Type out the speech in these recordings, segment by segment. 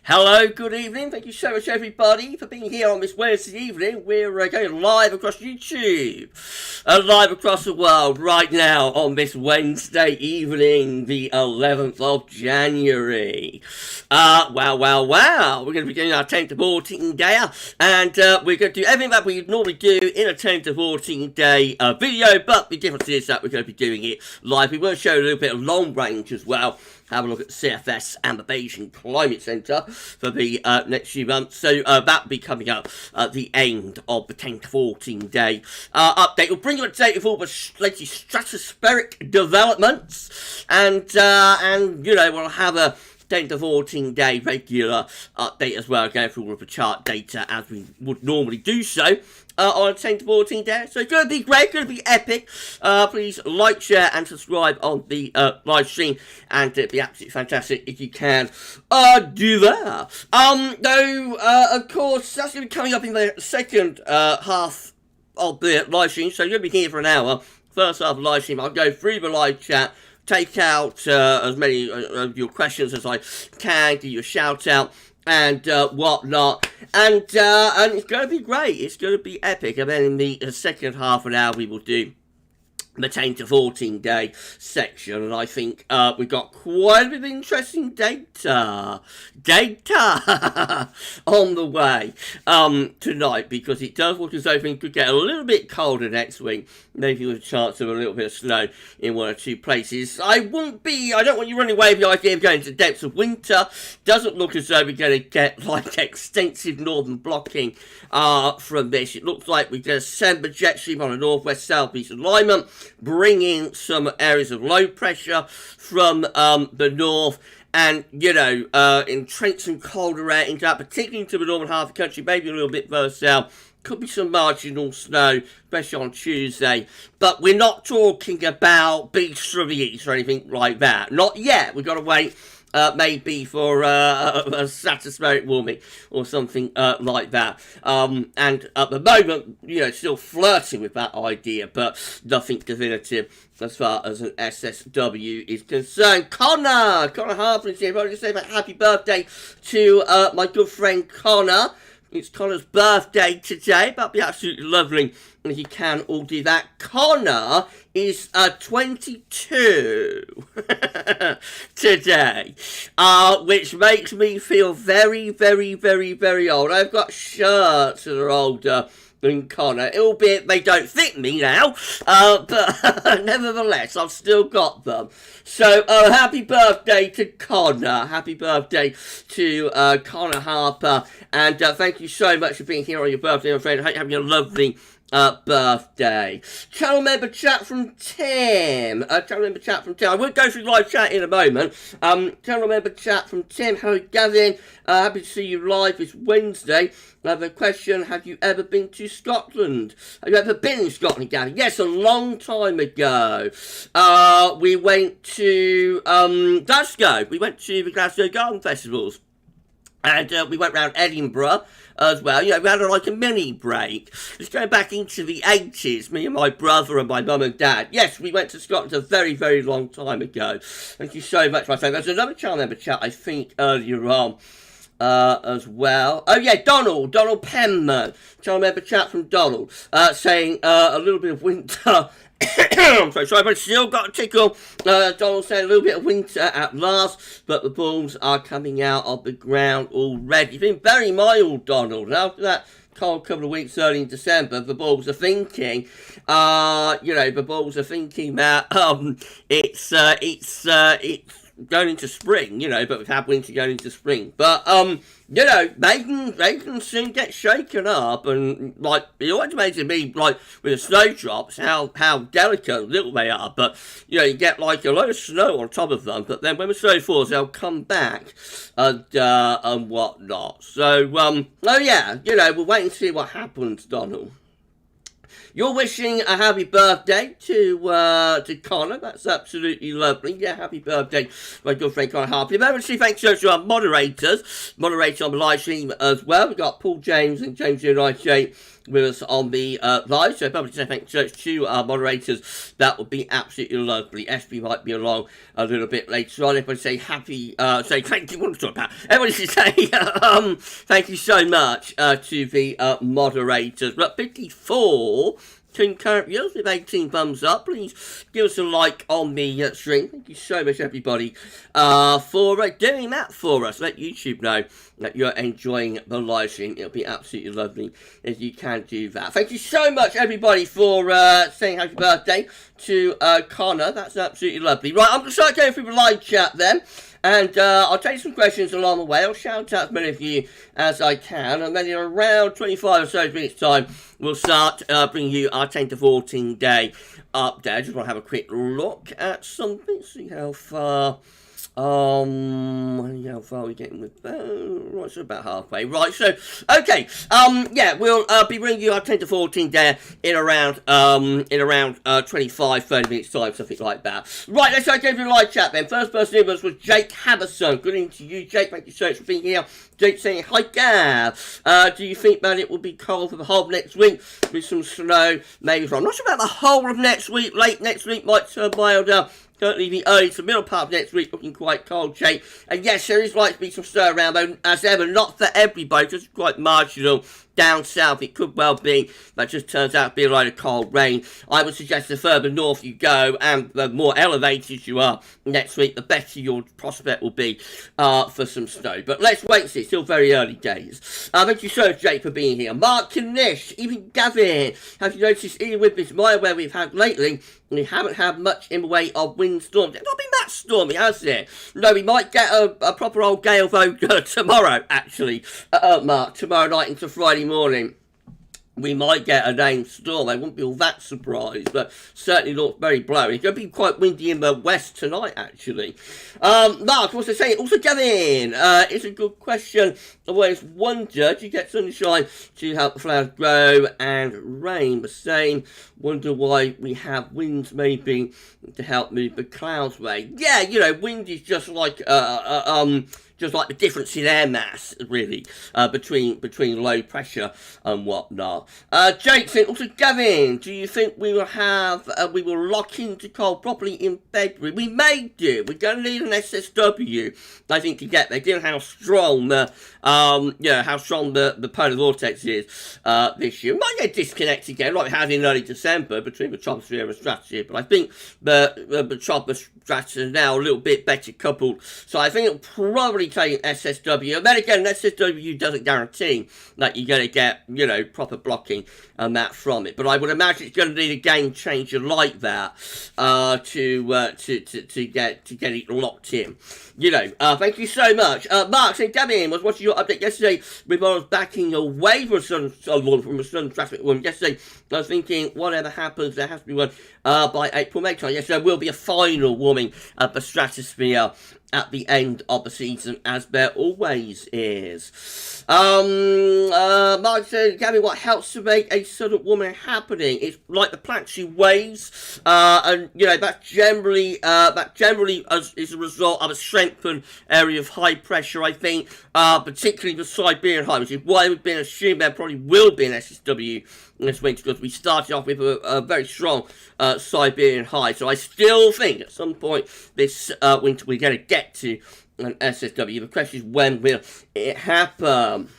Hello, good evening. Thank you so much, everybody, for being here on this Wednesday evening. We're going live across YouTube, live across the world right now on this Wednesday evening, the 11th of January. Wow. We're going to be doing our 10 to 14 day, and we're going to do everything that we normally do in a 10 to 14 day video, but the difference is that we're going to be doing it live. We will show a little bit of long range as well. Have a look at CFS and the Beijing Climate Centre for the next few months. So that will be coming up at the end of the 10 to 14 day update. We'll bring you a date with all the latest stratospheric developments, and you know, we'll have a 10 to 14 day regular update as well, going through all of the chart data as we would normally do so. On a 10 to 14 day. So it's going to be great, going to be epic. Please like, share, and subscribe on the live stream, and it'd be absolutely fantastic if you can do that. Though, of course, that's going to be coming up in the second half of the live stream. So you're going to be here for an hour. First half of the live stream, I'll go through the live chat, take out as many of your questions as I can, give you a shout out, and whatnot, and it's going to be great. It's going to be epic. And then in the second half an hour, we will do the 10 to 14 day section, and I think we've got quite a bit of interesting data on the way tonight, because it does look as though things could get a little bit colder next week, maybe with a chance of a little bit of snow in one or two places. I don't want you running away with the idea of going to the depths of winter. Doesn't look as though we're going to get like extensive northern blocking from this. It looks like we're going to send the jet stream on a northwest-southeast alignment, bringing some areas of low pressure from the north, and, you know, entrench some colder air into that, particularly into the northern half of the country, maybe a little bit further south. Could be some marginal snow, especially on Tuesday. But we're not talking about beasts from the east or anything like that. Not yet. We've got to wait maybe for a stratospheric warming or something like that. And at the moment, you know, still flirting with that idea, but nothing definitive as far as an SSW is concerned. Connor Harper is here. I want to say about happy birthday to my good friend Connor. It's Connor's birthday today. That'd be absolutely lovely if you can all do that. Connor is 22 today, which makes me feel very, very, very, very old. I've got shirts that are older than Connor, albeit they don't fit me now, but nevertheless, I've still got them. So, happy birthday to Connor. Happy birthday to Connor Harper, and thank you so much for being here on your birthday, my friend. I hope you're having a lovely birthday. Channel member chat from Tim. I will go through live chat in a moment. Channel member chat from Tim. Hello, Gavin. Happy to see you live this Wednesday. I have a question. Have you ever been to Scotland? Have you ever been in Scotland, Gavin? Yes, a long time ago. We went to Glasgow. We went to the Glasgow Garden Festivals. And we went round Edinburgh as well. You know, we had like a mini break. It's going back into the 80s, me and my brother and my mum and dad. Yes, we went to Scotland a very, very long time ago. Thank you so much, my friend. There's another channel member chat, I think, earlier on as well. Oh, yeah, Donald Penman. Channel member chat from Donald, saying a little bit of winter. I'm so sorry, but I've still got a tickle. Donald said a little bit of winter at last, but the bulbs are coming out of the ground already. It's been very mild, Donald. And after that cold couple of weeks early in December, the bulbs are thinking, that it's going into spring, you know, but we've had winter going into spring. But, you know, they can soon get shaken up, and, like, it always amazes me, like, with the snowdrops, how delicate and little they are, but, you know, you get, like, a load of snow on top of them, but then when the snow falls, they'll come back, and whatnot. So, oh yeah, you know, we'll wait and see what happens, Donald. You're wishing a happy birthday to Connor. That's absolutely lovely. Yeah, happy birthday, my good friend Connor Harper. Emergency thanks to our moderators on the live stream as well. We've got Paul James and James United with us on the live. So probably say thank you to our moderators. That would be absolutely lovely. SB might be along a little bit later on. Everybody say happy, say thank you. What am I talking about? Everybody should say thank you so much to the moderators. But 54 concurrent viewers with 18 thumbs up. Please give us a like on the stream. Thank you so much, everybody, for doing that for us. Let YouTube know that you're enjoying the live stream. It'll be absolutely lovely if you can do that. Thank you so much, everybody, for saying happy birthday to Connor. That's absolutely lovely. Right, I'm going to start going through the live chat then. And I'll take some questions along the way. I'll shout out as many of you as I can. And then in around 25 or so minutes time, we'll start bringing you our 10 to 14 day update. I just want to have a quick look at something, see how far... how far are we getting with that? Right, so about halfway. Right, so, okay, yeah, we'll be bringing you our 10 to 14 day in around 25, 30 minutes time, something like that. Right, let's go through the live chat then. First person in was Jake Haberson. Good evening to you, Jake. Thank you so much for being here. Jake saying, hi, Gav. Do you think that it will be cold for the whole of next week with some snow? Maybe I'm not sure about the whole of next week. Late next week might turn milder. Currently, the early to middle part of next week looking quite cold, Jake. And yes, there is likely to be some snow around, though, as ever, not for everybody, just quite marginal. Down south, it could well be, that just turns out to be a lot of cold rain. I would suggest the further north you go and the more elevated you are next week, the better your prospect will be for some snow. But let's wait and see, it's still very early days. Thank you so much, Jake, for being here. Mark Kanish, even Gavin, have you noticed, even with this mild weather we've had lately, we haven't had much in the way of windstorms. It's not been that stormy, has it? No, we might get a proper old gale though tomorrow, actually, Mark, tomorrow night into Friday morning. We might get a named storm. I wouldn't be all that surprised, but certainly looks very blowy. It's going to be quite windy in the west tonight, actually. Mark, what's to say? Also, Gavin, it's a good question. I've always wondered, do you get sunshine to help the flowers grow and rain? The same, wonder why we have winds maybe to help move the clouds away. Yeah, you know, wind is just like the difference in air mass, really, between low pressure and whatnot. Jake said, also Gavin, do you think we will lock into cold properly in February? We may do. We're going to need an SSW, I think, to get there, given how strong the polar vortex is this year. We might get disconnected again, like we had in early December between the troposphere and the stratosphere, but I think the troposphere is now a little bit better coupled, so I think it'll probably take an SSW. And then again, an SSW doesn't guarantee that you're going to get, you know, proper blocking and that from it. But I would imagine it's going to need a game changer like that to get it locked in. You know, thank you so much. Mark saying, Gavin, was watching your update yesterday with I was backing away from a sun traffic one yesterday. I was thinking, whatever happens, there has to be one by April, May time. Yes, there will be a final warming of the stratosphere at the end of the season, as there always is. Mark said, Gavin, what helps to make a sudden warming happening? It's like the planetary waves, and you know that generally is a result of a strengthened area of high pressure. I think, particularly the Siberian high, which is why we've been assumed there probably will be an SSW this winter, because we started off with a very strong Siberian high. So I still think at some point this winter we're going to get to an SSW. The question is, when will it happen?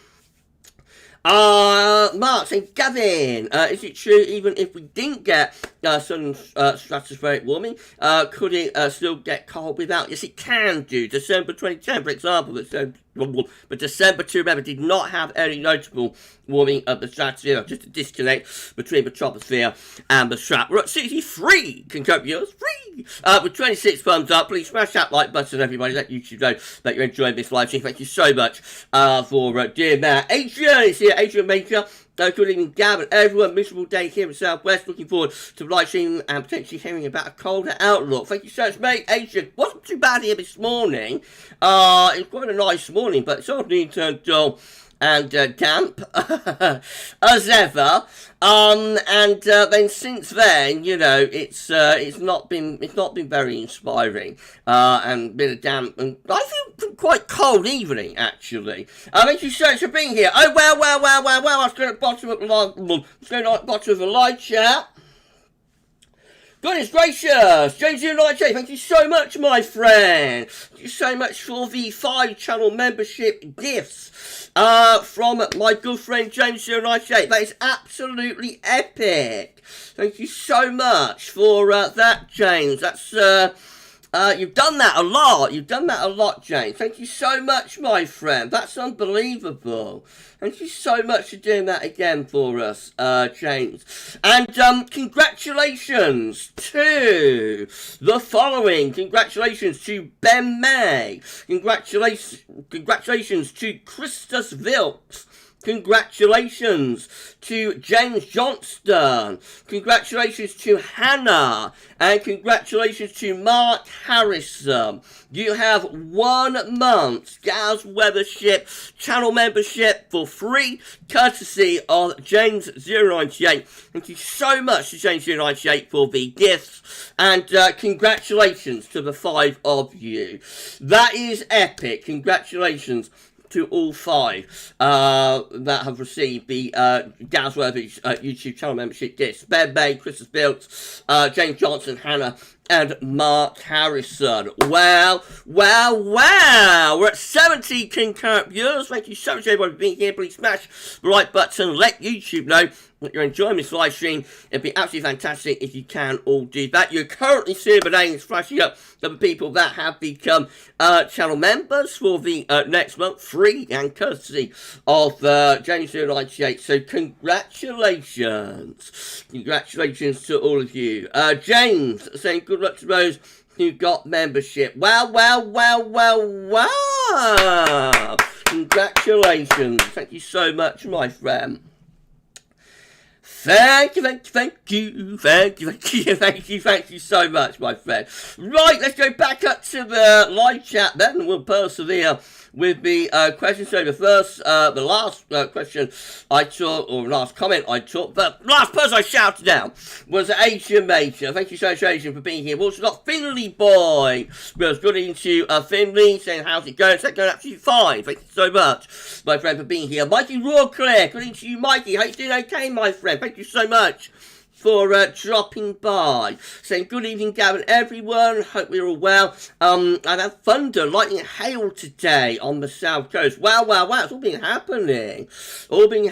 Mark saying, Gavin, is it true even if we didn't get sudden stratospheric warming, could it still get cold without? Yes, it can do. December 2010, for example, but December 2, remember, did not have any notable warming of the stratosphere, just a disconnect between the troposphere and the strat. We're at 63 concurrent viewers, free, with 26 thumbs up. Please smash that like button, everybody. Let YouTube know that you're enjoying this live stream. Thank you so much for doing that. Adrian is here, Adrian Maker. Good evening, Gavin. Everyone, miserable day here in Southwest. Looking forward to live streaming and potentially hearing about a colder outlook. Thank you so much, mate. Adrian, wasn't too bad here this morning. It was quite a nice morning, but it's suddenly turned dull and damp as ever. And then since then, you know, it's not been very inspiring, and a bit of damp, and I feel quite cold evening actually. Thank you so much for being here. Oh well. I was going at the bottom of the live chat. Goodness gracious, James 098, thank you so much, my friend. Thank you so much for the 5-channel membership gifts from my good friend James 098. That is absolutely epic. Thank you so much for that, James. That's you've done that a lot. You've done that a lot, James. Thank you so much, my friend. That's unbelievable. Thank you so much for doing that again for us, James. And congratulations to the following. Congratulations to Ben May. Congratulations to Christus Vilks. Congratulations to James Johnston. Congratulations to Hannah. And congratulations to Mark Harrison. You have 1 month's Gavs Weathership channel membership for free, courtesy of James 098. Thank you so much to James 098 for the gifts. And congratulations to the 5 of you. That is epic. Congratulations to all 5 that have received the GavsWeatherVids YouTube channel membership gifts. Ben May, Christus Bilks, James Johnson, Hannah, and Mark Harrison. Well, we're at 70 concurrent viewers. Thank you so much everybody for being here. Please smash the like button, let YouTube know that you're enjoying this live stream. It'd be absolutely fantastic if you can all do that. You're currently seeing the names flashing up of the people that have become channel members for the next month, free and courtesy of James 098. So congratulations. Congratulations to all of you. James saying good luck to those who got membership. Wow. Congratulations. Thank you so much, my friend. Thank you so much, my friend. Right, let's go back up to the live chat then, and we'll persevere with the questions. So the last question I took, or last comment I took, the last person I shouted out was Asian Major. Thank you so much, Asian, for being here. We've also got Finley Boy. Good evening to Finley, saying how's it going? It's going absolutely fine. Thank you so much, my friend, for being here. Mikey Rawcliffe, good evening to you, Mikey. How you doing? Okay, my friend. Thank you so much for dropping by, saying good evening, Gavin, everyone. Hope we're all well. I had thunder, lightning, and hail today on the south coast. Wow, it's all been happening. All been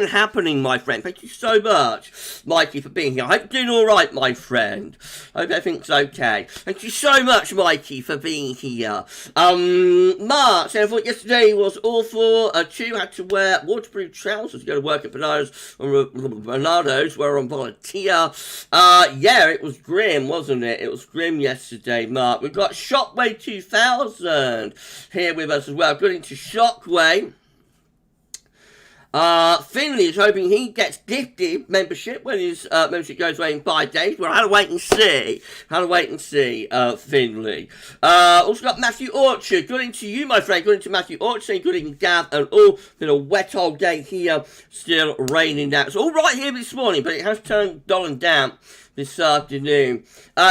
happening, my friend. Thank you so much, Mikey, for being here. I hope you're doing all right, my friend. Hope everything's okay. Thank you so much, Mikey, for being here. Mark saying I thought yesterday was awful. 2 had to wear waterproof trousers to go to work at Bernardo's, where on volunteer. Yeah, it was grim, wasn't it? It was grim yesterday, Mark. We've got Shockwave 2000 here with us as well. Good into Shockwave. Finley is hoping he gets gifted membership when his membership goes away in 5 days. Well, I'll have to wait and see. Finley. Also got Matthew Orchard. Good evening to you, my friend. Good evening to Matthew Orchard. Saying good evening, Gav, and all. Been a wet old day here. Still raining down. It's all right here this morning, but it has turned dull and damp this afternoon.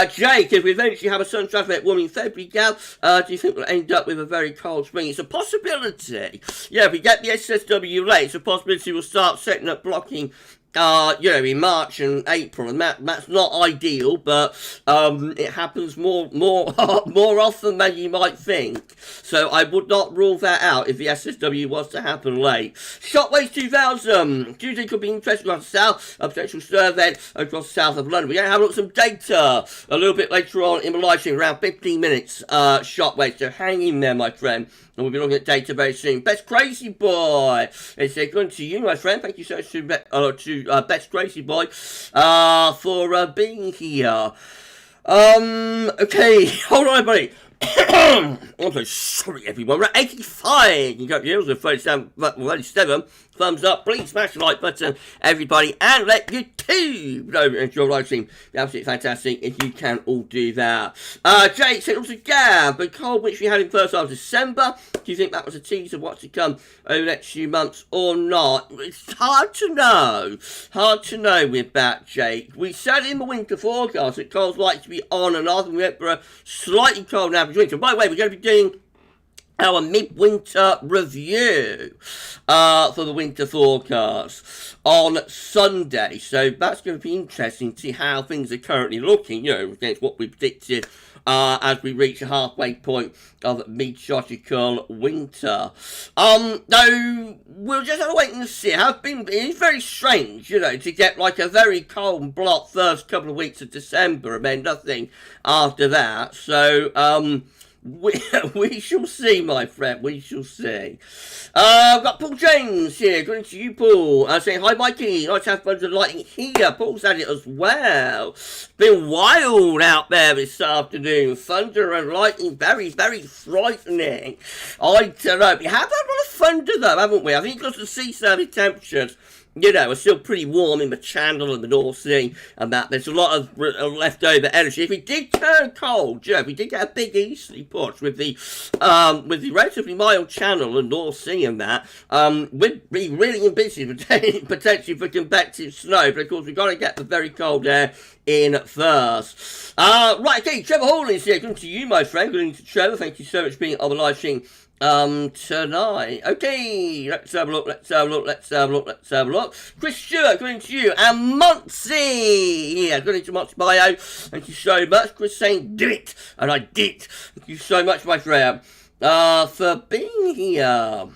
Jake, if we eventually have a sun-traffic warming February, Gav, do you think we'll end up with a very cold spring? It's a possibility. Yeah, if we get the SSW late, it's a possibility we'll start setting up blocking in March and April, and that's not ideal, but it happens more often than you might think. So I would not rule that out if the SSW was to happen late. Shockwave 2000. Tuesday could be interesting across the south. A potential survey across the south of London. We're going to have a look at some data a little bit later on in the live stream, around 15 minutes. Shockwave. So hang in there, my friend. And we'll be looking at data very soon. Best Crazy Boy. It's good to you, my friend. Thank you so much to Best Crazy Boy for being here. Okay, hold on, everybody. I'm so sorry, everyone. We're at 85. You got yours with 37. thumbs up. Please smash the like button, everybody, and let YouTube know that your live stream. Be absolutely fantastic if you can all do that. Jake said also, Gav, the cold which we had in first half of December, do you think that was a teaser of what's to come over the next few months or not? It's hard to know. Hard to know with that, Jake. We said in the winter forecast that cold's likely to be on and off, and we went for a slightly cold average winter. By the way, we're going to be doing our midwinter review for the winter forecast on Sunday. So that's going to be interesting to see how things are currently looking, you know, against what we predicted as we reach the halfway point of meteorological winter. Though we'll just have to wait and see. It's very strange, you know, to get like a very cold and blot first couple of weeks of December and then nothing after that. So, we shall see, my friend. We shall see. I've got Paul James here. Good to you, Paul. Saying, hi, Mikey. Nice to have fun with lighting here. Paul's had it as well. It's been wild out there this afternoon. Thunder and lightning. Very, very frightening. I don't know. We have had a lot of thunder, though, haven't we? I think because the sea surface temperatures, you know, it's still pretty warm in the Channel and the North Sea, and that there's a lot of leftover energy. If we did turn cold, you know, if we did get a big easterly push with the relatively mild Channel and North Sea and that, we'd be really busy potentially for convective snow. But of course, we've got to get the very cold air in first. Right, okay, Trevor Hall is here. Good to you, my friend. Good evening to Trevor. Thank you so much for being on the live stream tonight. Okay, let's have a look. Chris Stewart, going to you. And Muncie, yeah, going to Muncie bio. Thank you so much. Chris saying, do it. And I did. Thank you so much, my friend, for being here.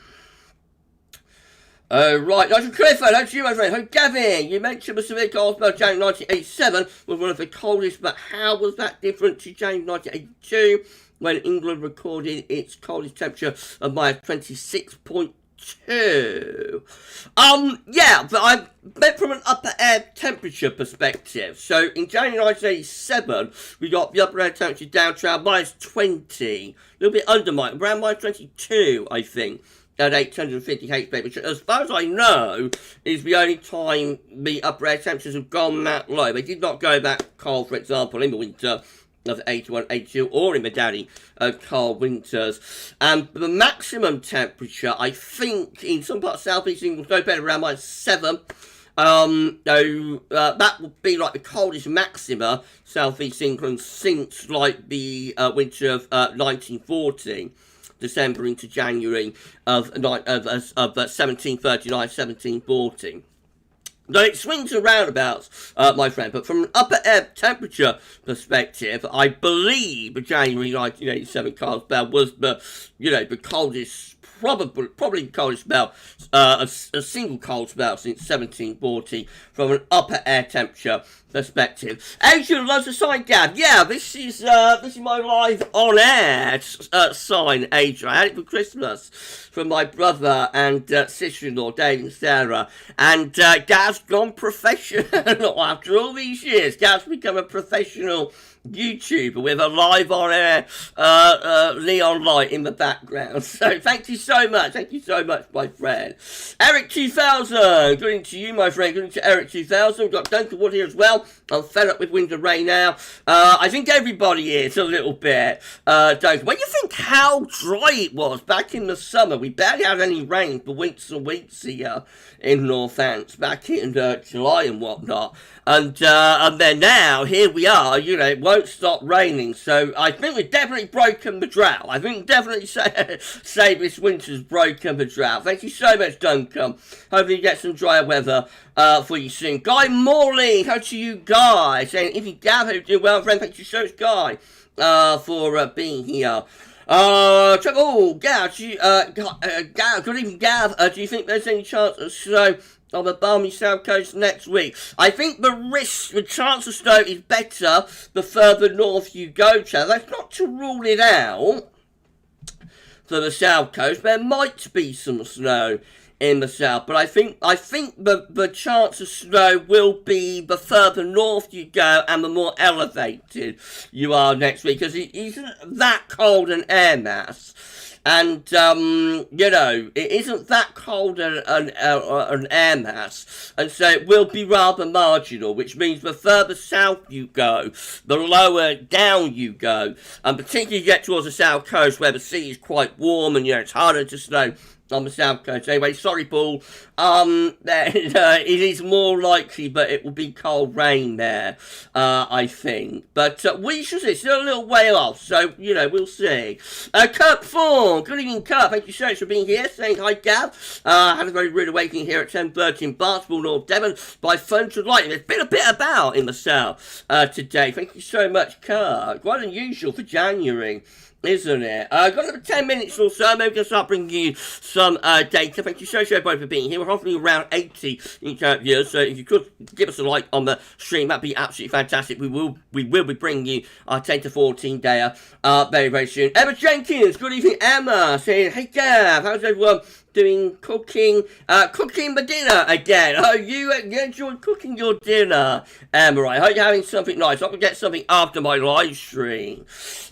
Right, nice and Clifford, that's you, my friend. So, Gavin, you mentioned the severe cold spell January 1987 was one of the coldest, but how was that different to January 1982? When England recorded its coldest temperature of -26.2. Yeah, but I meant from an upper air temperature perspective. So in January 1987, we got the upper air temperature down to around -20, a little bit under around -22, I think, at 850 hp, which, as far as I know, is the only time the upper air temperatures have gone that low. They did not go that cold, for example, in the winter of 81, 82, or in the Daddy cold winters. And the maximum temperature, I think, in some parts of southeast England, was no better around -7. That would be like the coldest maxima southeast England since like the winter of 1940, December into January of 1739, 1740. Now, it swings and roundabouts, my friend, but from an upper air temperature perspective, I believe the January 1987 cold spell was the coldest, probably the coldest spell, a single cold spell since 1740 from an upper air temperature perspective. Adrian loves a sign, Gav. Yeah, this is my live on air sign, Adrian. I had it for Christmas from my brother and sister-in-law, Dave and Sarah. And Gav's gone professional after all these years. Gav's become a professional YouTuber with a live on air neon light in the background. So thank you so much, my friend. Eric 2000, good evening to you, my friend. Good evening to Eric 2000. We've got Duncan Wood here as well. I'm fed up with wind and rain now. I think everybody is a little bit. Duncan, when you think how dry it was back in the summer, we barely had any rain for weeks and weeks here in Northants back in July and whatnot. And then now, here we are, you know, it won't stop raining. So I think we've definitely broken the drought. I think definitely say this winter's broken the drought. Thank you so much, Duncan. Hopefully you get some drier weather for you soon. Guy Morley, how to you, Guy? Saying, if you Gav, hope you're doing well, friend. Thank you so much, Guy, for being here. Gav, good evening, Gav. Do you think there's any chance of snow on the balmy south coast next week? I think the chance of snow is better the further north you go, Chad. That's not to rule it out for the south coast. There might be some snow in the south, but I think the chance of snow will be the further north you go and the more elevated you are next week, because it isn't that cold an air mass And, you know, it isn't that cold an air mass, and so it will be rather marginal, which means the further south you go, the lower down you go, and particularly you get towards the south coast where the sea is quite warm and, you know, it's harder to snow on the south coast. Anyway, sorry, Paul. It is more likely, but it will be cold rain there, I think. But we shall see. Still a little way off, so, you know, we'll see. Kurt Fawn. Good evening, Kurt. Thank you so much for being here. Saying hi, Gav. Had a very rude awakening here at 10:30 in Barnstable, North Devon, by thunder and lightning. There's been a bit about in the south today. Thank you so much, Kurt. Quite unusual for January, isn't it? Got another 10 minutes or so. Maybe we can start bringing you some data. Thank you so much for being here. We're hovering around 80 viewers, so if you could give us a like on the stream, that'd be absolutely fantastic. We will be bringing you our 10 to 14 day very, very soon. Emma Jenkins, good evening, Emma, saying, hey Gav, how's everyone doing cooking the dinner again? Oh, you enjoyed cooking your dinner, Emma. I hope you're having something nice. I can get something after my live stream.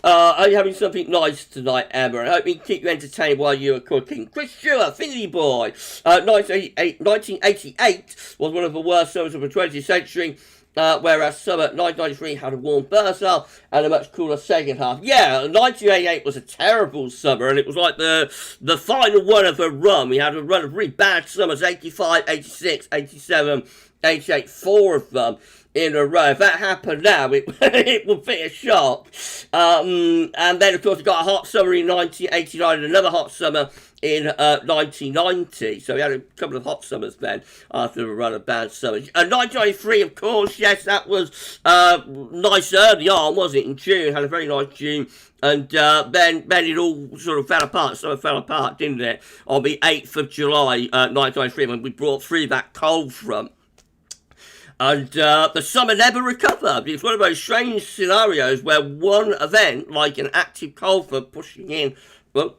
Are you having something nice tonight, Emma? I hope we can keep you entertained while you are cooking. Chris Stewart, Finley Boy, 1988 was one of the worst summers of the 20th century. Whereas summer 1993 had a warm first half and a much cooler second half. Yeah, 1988 was a terrible summer, and it was like the final one of a run. We had a run of really bad summers, 85, 86, 87, 88, 4 of them in a row. If that happened now, it would be a shock. And then, of course, we got a hot summer in 1989 and another hot summer in 1990. So we had a couple of hot summers then after a run of bad summers. 1993, of course, yes, that was nice early on, wasn't it? In June, had a very nice June. And then it all sort of fell apart. So it fell apart, didn't it? On the 8th of July, 1993, when we brought through that cold front. And the summer never recovered. It's one of those strange scenarios where one event, like an active cold front pushing in from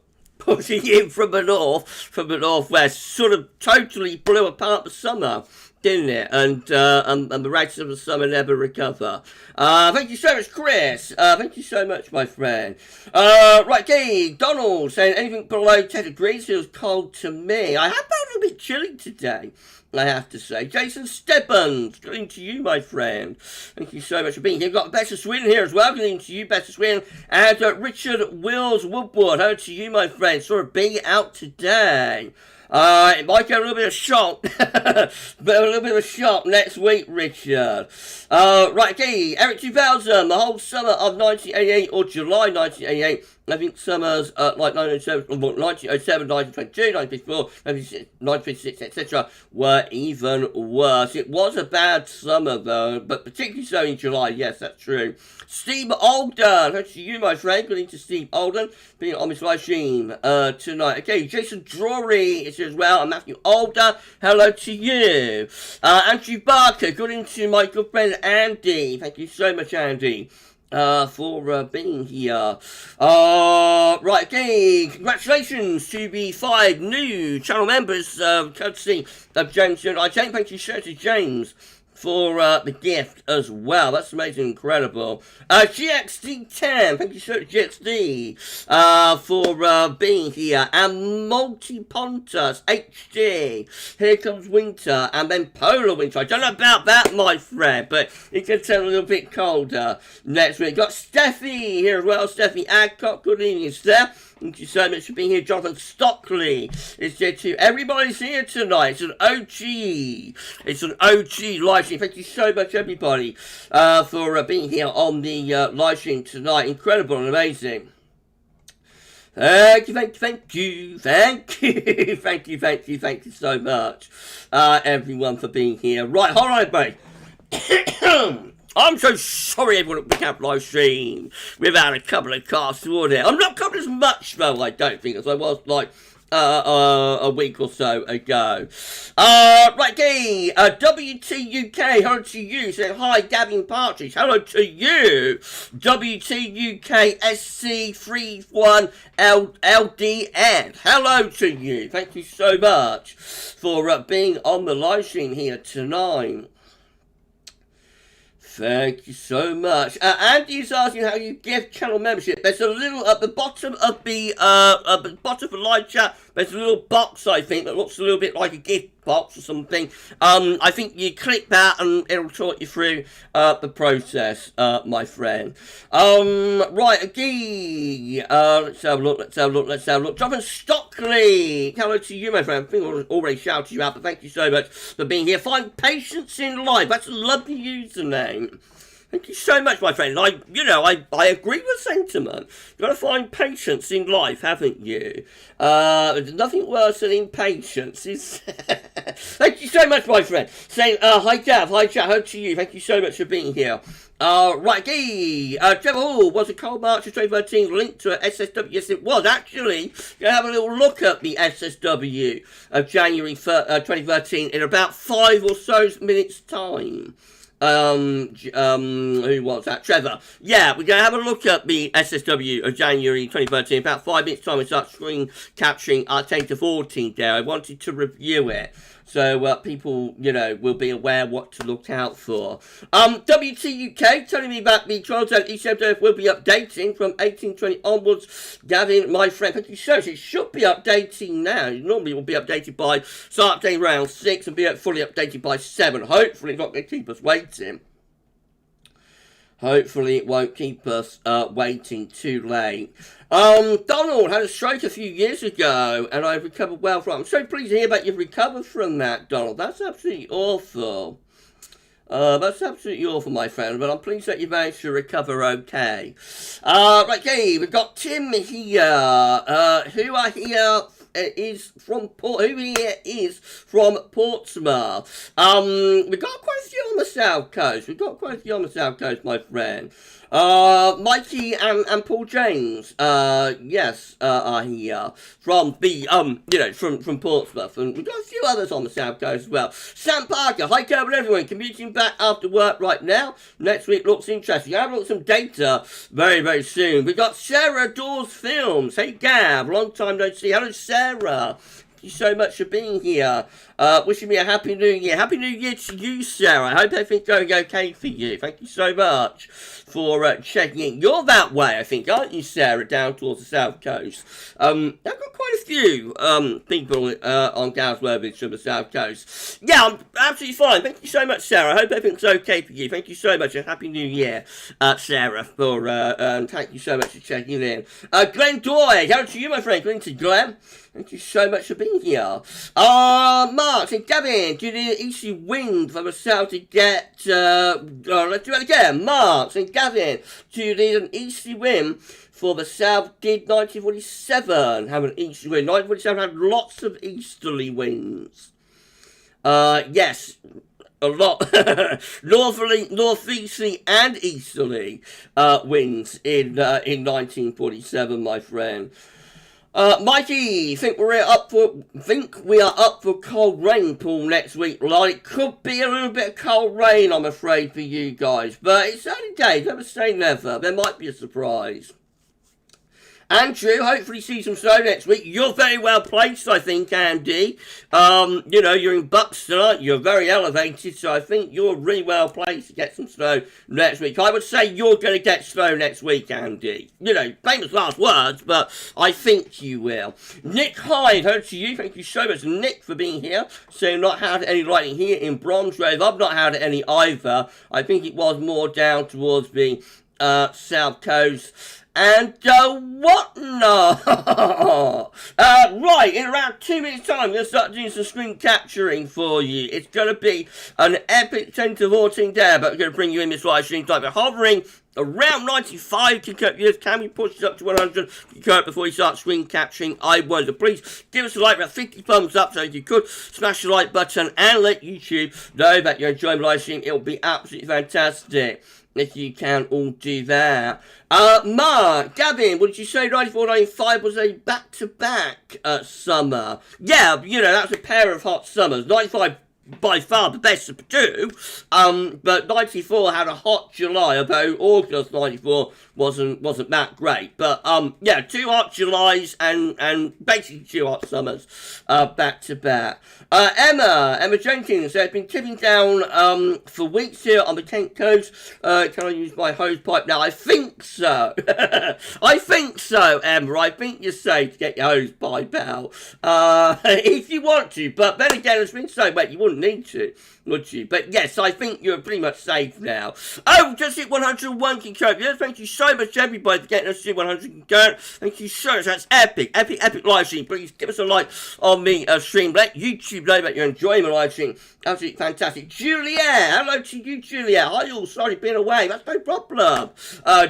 the northwest, sort of totally blew apart the summer, didn't it? And the rest of the summer never recover. Thank you so much, Chris. Thank you so much, my friend. Right, okay, Donald saying anything below 10 degrees feels cold to me. I have found it a bit chilly today, I have to say. Jason Stebbins, good evening to you, my friend. Thank you so much for being here. We've got Best of Sweden here as well. Good evening to you, Best of Sweden. And Richard Wills Woodward, hello to you, my friend. Saw a bee out today. It might get a little bit of shock, but a little bit of a shock next week, Richard. Right, okay, Eric 2000, the whole summer of 1988 or July 1988. I think summers like 1907, 1922, 1954, 1956, etc. were even worse. It was a bad summer though, but particularly so in July. Yes, that's true. Steve Alden, thanks to you, my friend. Good evening to Steve Alden, being on this live stream tonight. Okay, Jason Drury is here as well, and Matthew Alder, hello to you. Andrew Barker, good evening to my good friend Andy. Thank you so much, Andy, for being here. Right, okay, congratulations to the 5 new channel members, courtesy of James and I. Thank you so much to James for the gift as well. That's amazing, incredible. GXD10, thank you so much, GXD, for being here. And Multi-Pontus HD, here comes winter, and then polar winter. I don't know about that, my friend, but it can turn a little bit colder next week. Got Steffi here as well, Steffi Adcock. Good evening, Steph. Thank you so much for being here. Jonathan Stockley is here too. Everybody's here tonight. It's an OG. It's an OG live stream. Thank you so much, everybody, for being here on the live stream tonight. Incredible and amazing. Thank you so much, everyone, for being here. Right, hold on, everybody. I'm so sorry everyone at the Camp live stream without a couple of cars toward it. I'm not covering as much though, I don't think, as I was like a week or so ago. Right, okay, WTUK, hello to you, saying hi, Gavin Partridge, hello to you, WTUK SC31LDN, hello to you, thank you so much for being on the live stream here tonight. Thank you so much. Andy's asking how you give channel membership. There's a little at the bottom of the live chat. There's a little box, I think, that looks a little bit like a gift box or something. I think you click that and it'll talk you through the process, my friend. Right, again. Let's have a look. Jonathan Stockley. Hello to you, my friend. I think I already shouted you out, but thank you so much for being here. Find patience in life. That's a lovely username. Thank you so much, my friend. I agree with sentiment. You've got to find patience in life, haven't you? There's nothing worse than impatience. Thank you so much, my friend. Saying, hi, Gav. Hi, chat. Hello to you. Thank you so much for being here. Right, Trevor Hall, was a cold March of 2013 linked to a SSW? Yes, it was. Actually, you have a little look at the SSW of January 2013 in about 5 or so minutes' time. Who was that? Trevor. Yeah, we're going to have a look at the SSW of January 2013. About 5 minutes time we start screen capturing our 10 to 14 there. I wanted to review it. So people, will be aware what to look out for. WTUK telling me that the trials and ECM will be updating from 1820 onwards. Gavin, my friend, thank you so much. It should be updating now. It normally will be updated by start updating round 6 and be fully updated by 7. Hopefully it's not going to keep us waiting. Hopefully it won't keep us waiting too late. Donald had a stroke a few years ago, and I've recovered well from it. I'm so pleased to hear that you've recovered from that, Donald. That's absolutely awful. That's absolutely awful, my friend, but I'm pleased that you managed to recover okay. Right, okay, we've got Tim here, who is from Portsmouth. We've got quite a few on the south coast. My friend. Mikey and Paul James, yes, are here from the, from Portsmouth, and we've got a few others on the south coast as well. Sam Parker, hi, Kevin, everyone, commuting back after work right now. Next week looks interesting. I'll have a look at some data very, very soon. We've got Sarah Dawes Films. Hey, Gav, long time no see. Hello, Sarah. Thank you so much for being here. Wishing me a Happy New Year. Happy New Year to you, Sarah. I hope everything's going okay for you. Thank you so much for checking in. You're that way, I think, aren't you, Sarah, down towards the south coast? I've got quite a few people on GavsWeatherVids from the south coast. Yeah, I'm absolutely fine. Thank you so much, Sarah. I hope everything's okay for you. Thank you so much, and Happy New Year, Sarah, for thank you so much for checking in. Glenn Doy, hello to you, my friend. Glenn to Glenn. Thank you so much for being here. Mark and Gavin, do you need an easy wind from the south to get, let's do it again. Mark and Gavin, do you need an easy wind for the south? Did 1947 have an easterly wind? 1947 had lots of easterly winds. Yes. A lot, northeasterly and easterly winds in 1947, my friend. Mikey, think we are up for cold rain, Paul, next week. Like, it could be a little bit of cold rain, I'm afraid, for you guys. But it's only days, never say never. There might be a surprise. Andrew, hopefully see some snow next week. You're very well placed, I think, Andy. You're in Buxton, aren't you? You're very elevated, so I think you're really well placed to get some snow next week. I would say you're going to get snow next week, Andy. Famous last words, but I think you will. Nick Hyde, hello to you. Thank you so much, Nick, for being here. So not had any lightning here in Bromsgrove. I've not had any either. I think it was more down towards the south coast. And whatnot. Right, in around 2 minutes time, I'm going to start doing some screen capturing for you. It's going to be an epic 10 to 14 day, but we're going to bring you in this live stream type. We're hovering around 95 can we push it up to 100 before you start screen capturing? I wonder. Please give us a like, about 50 thumbs up, so if you could smash the like button and let YouTube know that you're enjoying the live stream. It'll be absolutely fantastic if you can all do that. Mark, Gavin, what did you say? 94, 95 was a back-to-back summer. Yeah, that was a pair of hot summers. 95 by far the best of the two. But 94 had a hot July, although August 94 wasn't that great. But yeah, 2 hot Julys and basically 2 hot summers back to back. Emma Jenkins has been tipping down for weeks here on the Kent coast. Can I use my hose pipe now? I think so. I think so, Emma. I think you're safe to get your hose pipe out if you want to. But then again, it's been so wet you wouldn't need to, would you? But yes, I think you're pretty much safe now. Oh, just hit 101 concurrent. Yes, thank you so much, everybody, for getting us to 100 concurrent. Thank you so much. That's epic live stream. Please give us a like on me stream. Let YouTube know that you're enjoying my live stream. Absolutely fantastic. Juliet, hello to you, Juliet. Hi, all. Sorry, been away. That's no problem.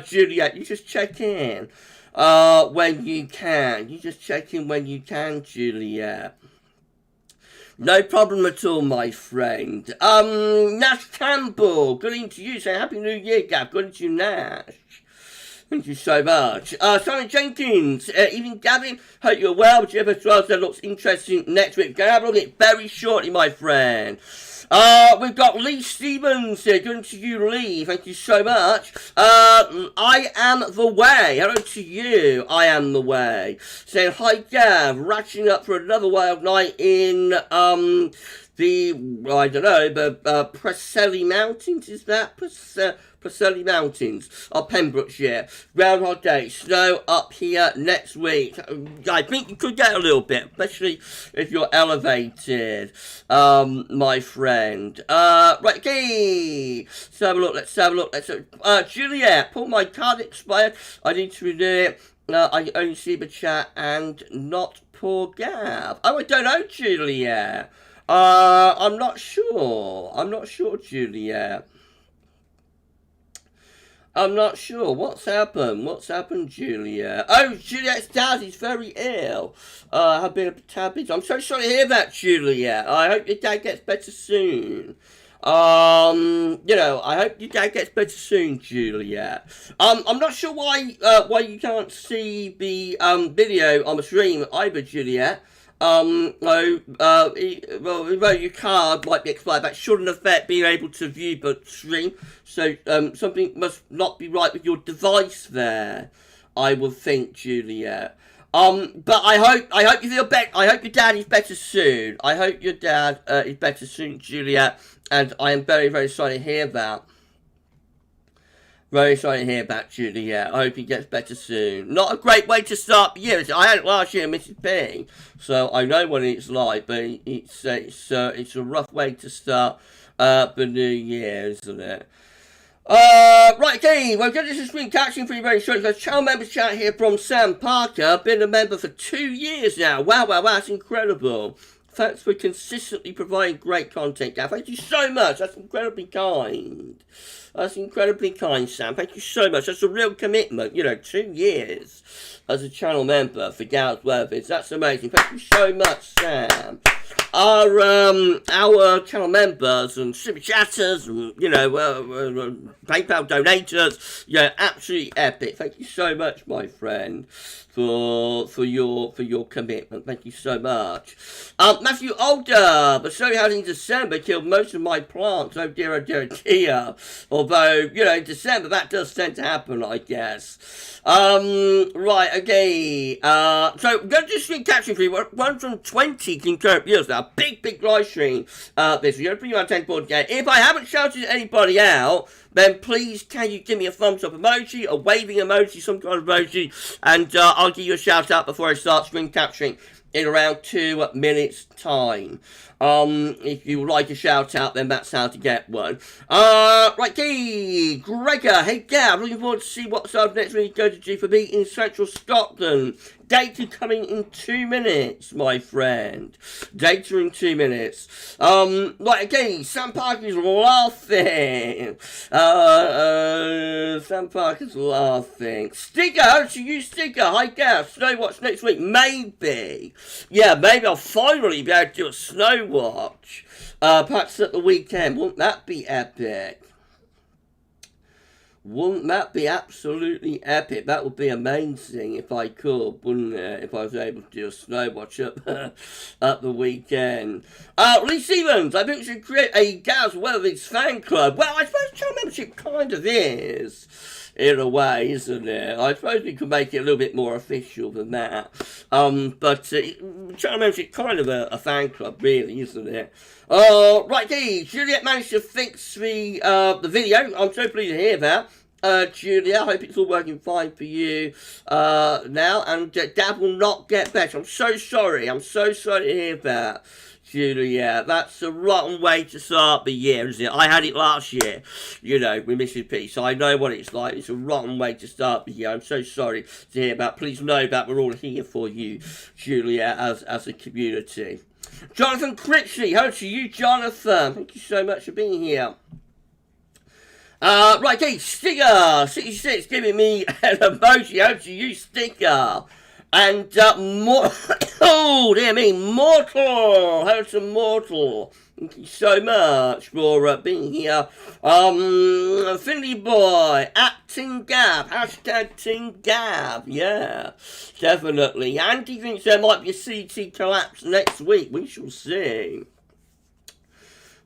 Juliet, you just check in when you can. You just check in when you can, Juliet. No problem at all, my friend. Nash Campbell, good evening to you. Say Happy New Year, Gav. Good evening to you, Nash. Thank you so much. Simon Jenkins, evening, Gavin. Hope you're well. GFS V2 looks interesting next week. Go have a look at it very shortly, my friend. We've got Lee Stevens here. Good to you, Lee. Thank you so much. I am the way. Hello to you. I am the way. Saying hi, Gav. Ratcheting up for another wild night in the I don't know, the Preseli Mountains. Is that Preseli Mountains of Pembrokeshire? Groundhog Day. Snow up here next week. I think you could get a little bit, especially if you're elevated, my friend. Right, okay. Let's have a look. Juliet, Paul, my card expired. I need to renew it. I only see the chat and not poor Gav. Oh, I don't know, Juliet. I'm not sure. Juliet. I'm not sure. What's happened, Juliet? Oh, Juliet's dad is very ill. Have been a tablet. I'm so sorry to hear that, Juliet. I hope your dad gets better soon. I hope your dad gets better soon, Juliet. I'm not sure why you can't see the video on the stream either, Juliet. Well, your card might be expired. That shouldn't affect being able to view the stream. So, something must not be right with your device there, I would think, Juliet. But I hope you feel better. I hope your dad is better soon. I hope your dad is better soon, Juliet. And I am very, very sorry to hear that. Very sorry to hear about Juliet. I hope he gets better soon. Not a great way to start the year. I had it last year, Mrs. P, so I know what it's like. But it's a rough way to start the new year, isn't it? Right, okay. Well, this has been catching for you very short. There's a channel members chat here from Sam Parker. Been a member for 2 years now. Wow, that's incredible. Thanks for consistently providing great content, Gav. Thank you so much. That's incredibly kind. That's incredibly kind, Sam. Thank you so much. That's a real commitment. 2 years as a channel member for GavsWeatherVids. That's amazing. Thank you so much, Sam. Our channel members and super chatters and, PayPal donators, absolutely epic. Thank you so much, my friend, for your commitment. Thank you so much. Matthew Older, the snow house in December killed most of my plants. Oh dear, oh dear, oh dear. Although, in December that does tend to happen, I guess. Right, okay. So we're going to do screen caption for you. 120 concurrent viewers now. Big live stream. This we're going to bring you on 10 board again. If I haven't shouted anybody out, then please can you give me a thumbs up emoji, a waving emoji, some kind of emoji, and I'll give you a shout out before I start screen capturing in around 2 minutes time. If you would like a shout out, then that's how to get one. Right, okay. Gregor, hey Gav, looking forward to see what's up next week. Go to G4B in Central Scotland. Data coming in 2 minutes, my friend. Data in 2 minutes. Right, okay, Sam Parker's laughing. Sam Parker's laughing. Sticker, how to use Sticker? Hi, Gav. Snow watch next week? Maybe. Yeah, maybe I'll finally be able to do a snow watch. Perhaps at the weekend. Wouldn't that be epic? Wouldn't that be absolutely epic? That would be amazing if I could, wouldn't it? If I was able to do a snow watch up at the weekend. Lee Stevens, I think we should create a GavsWeatherVids fan club. Well, I suppose channel membership kind of is, in a way, isn't it? I suppose we could make it a little bit more official than that. But channel membership kind of a fan club, really, isn't it? Right, Juliet managed to fix the video. I'm so pleased to hear that. Julia, I hope it's all working fine for you now. And Dad will not get better. I'm so sorry. I'm so sorry to hear that, Julia. That's a rotten way to start the year, isn't it? I had it last year, you know, with Mrs. P, so I know what it's like. It's a rotten way to start the year. I'm so sorry to hear that. Please know that we're all here for you, Julia, as a community. Jonathan Critchley, hello to you, Jonathan. Thank you so much for being here. Right, okay, Sticker 66 giving me an emoji. Hello to you, Sticker. And oh dear me, Mortal. Hello to Mortal. Thank you so much for being here. Finley Boy, at Team Gav, hashtag Team Gav, yeah, definitely. Andy thinks there might be a CT collapse next week. We shall see.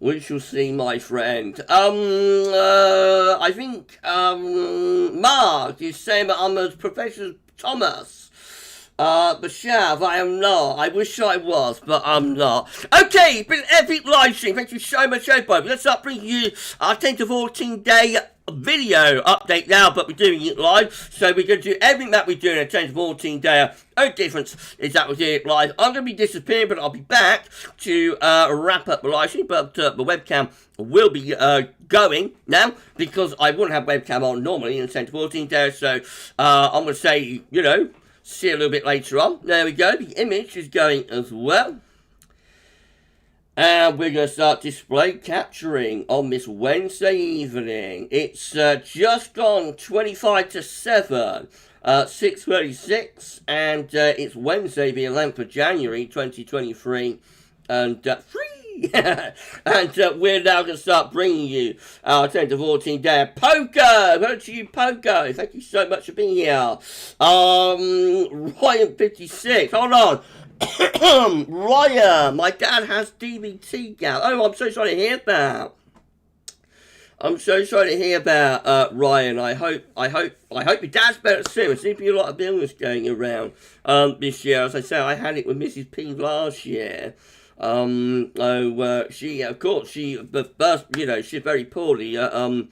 We shall see, my friend. I think Mark is saying that I'm as Professor Thomas. Bashav, I am not. I wish I was, but I'm not. Okay, it's been an epic live stream. Thank you so much, everybody. Let's start bringing you our 10 to 14 day video update now, but we're doing it live. So we're going to do everything that we do in a 10 to 14 day. Only difference is that we're doing it live. I'm going to be disappearing, but I'll be back to wrap up the live stream. But the webcam will be going now because I wouldn't have webcam on normally in 10 to 14 days. So I'm going to say, you know, see you a little bit later on. There we go. The image is going as well. And we're going to start display capturing on this Wednesday evening. It's just gone 25 to 7, 6:36, and it's Wednesday, the 11th of January, 2023, and free. And we're now going to start bringing you our 10 to 14 day. Poco! Hello to you, Poco. Thank you so much for being here. Ryan 56. Hold on. Ryan, my dad has DVT gout. Oh, I'm so sorry to hear that. I'm so sorry to hear that, Ryan. I hope your dad's better soon. There seems to be a lot of illness going around this year. As I say, I had it with Mrs. P last year. She, of course, the first, you know, she's very poorly, and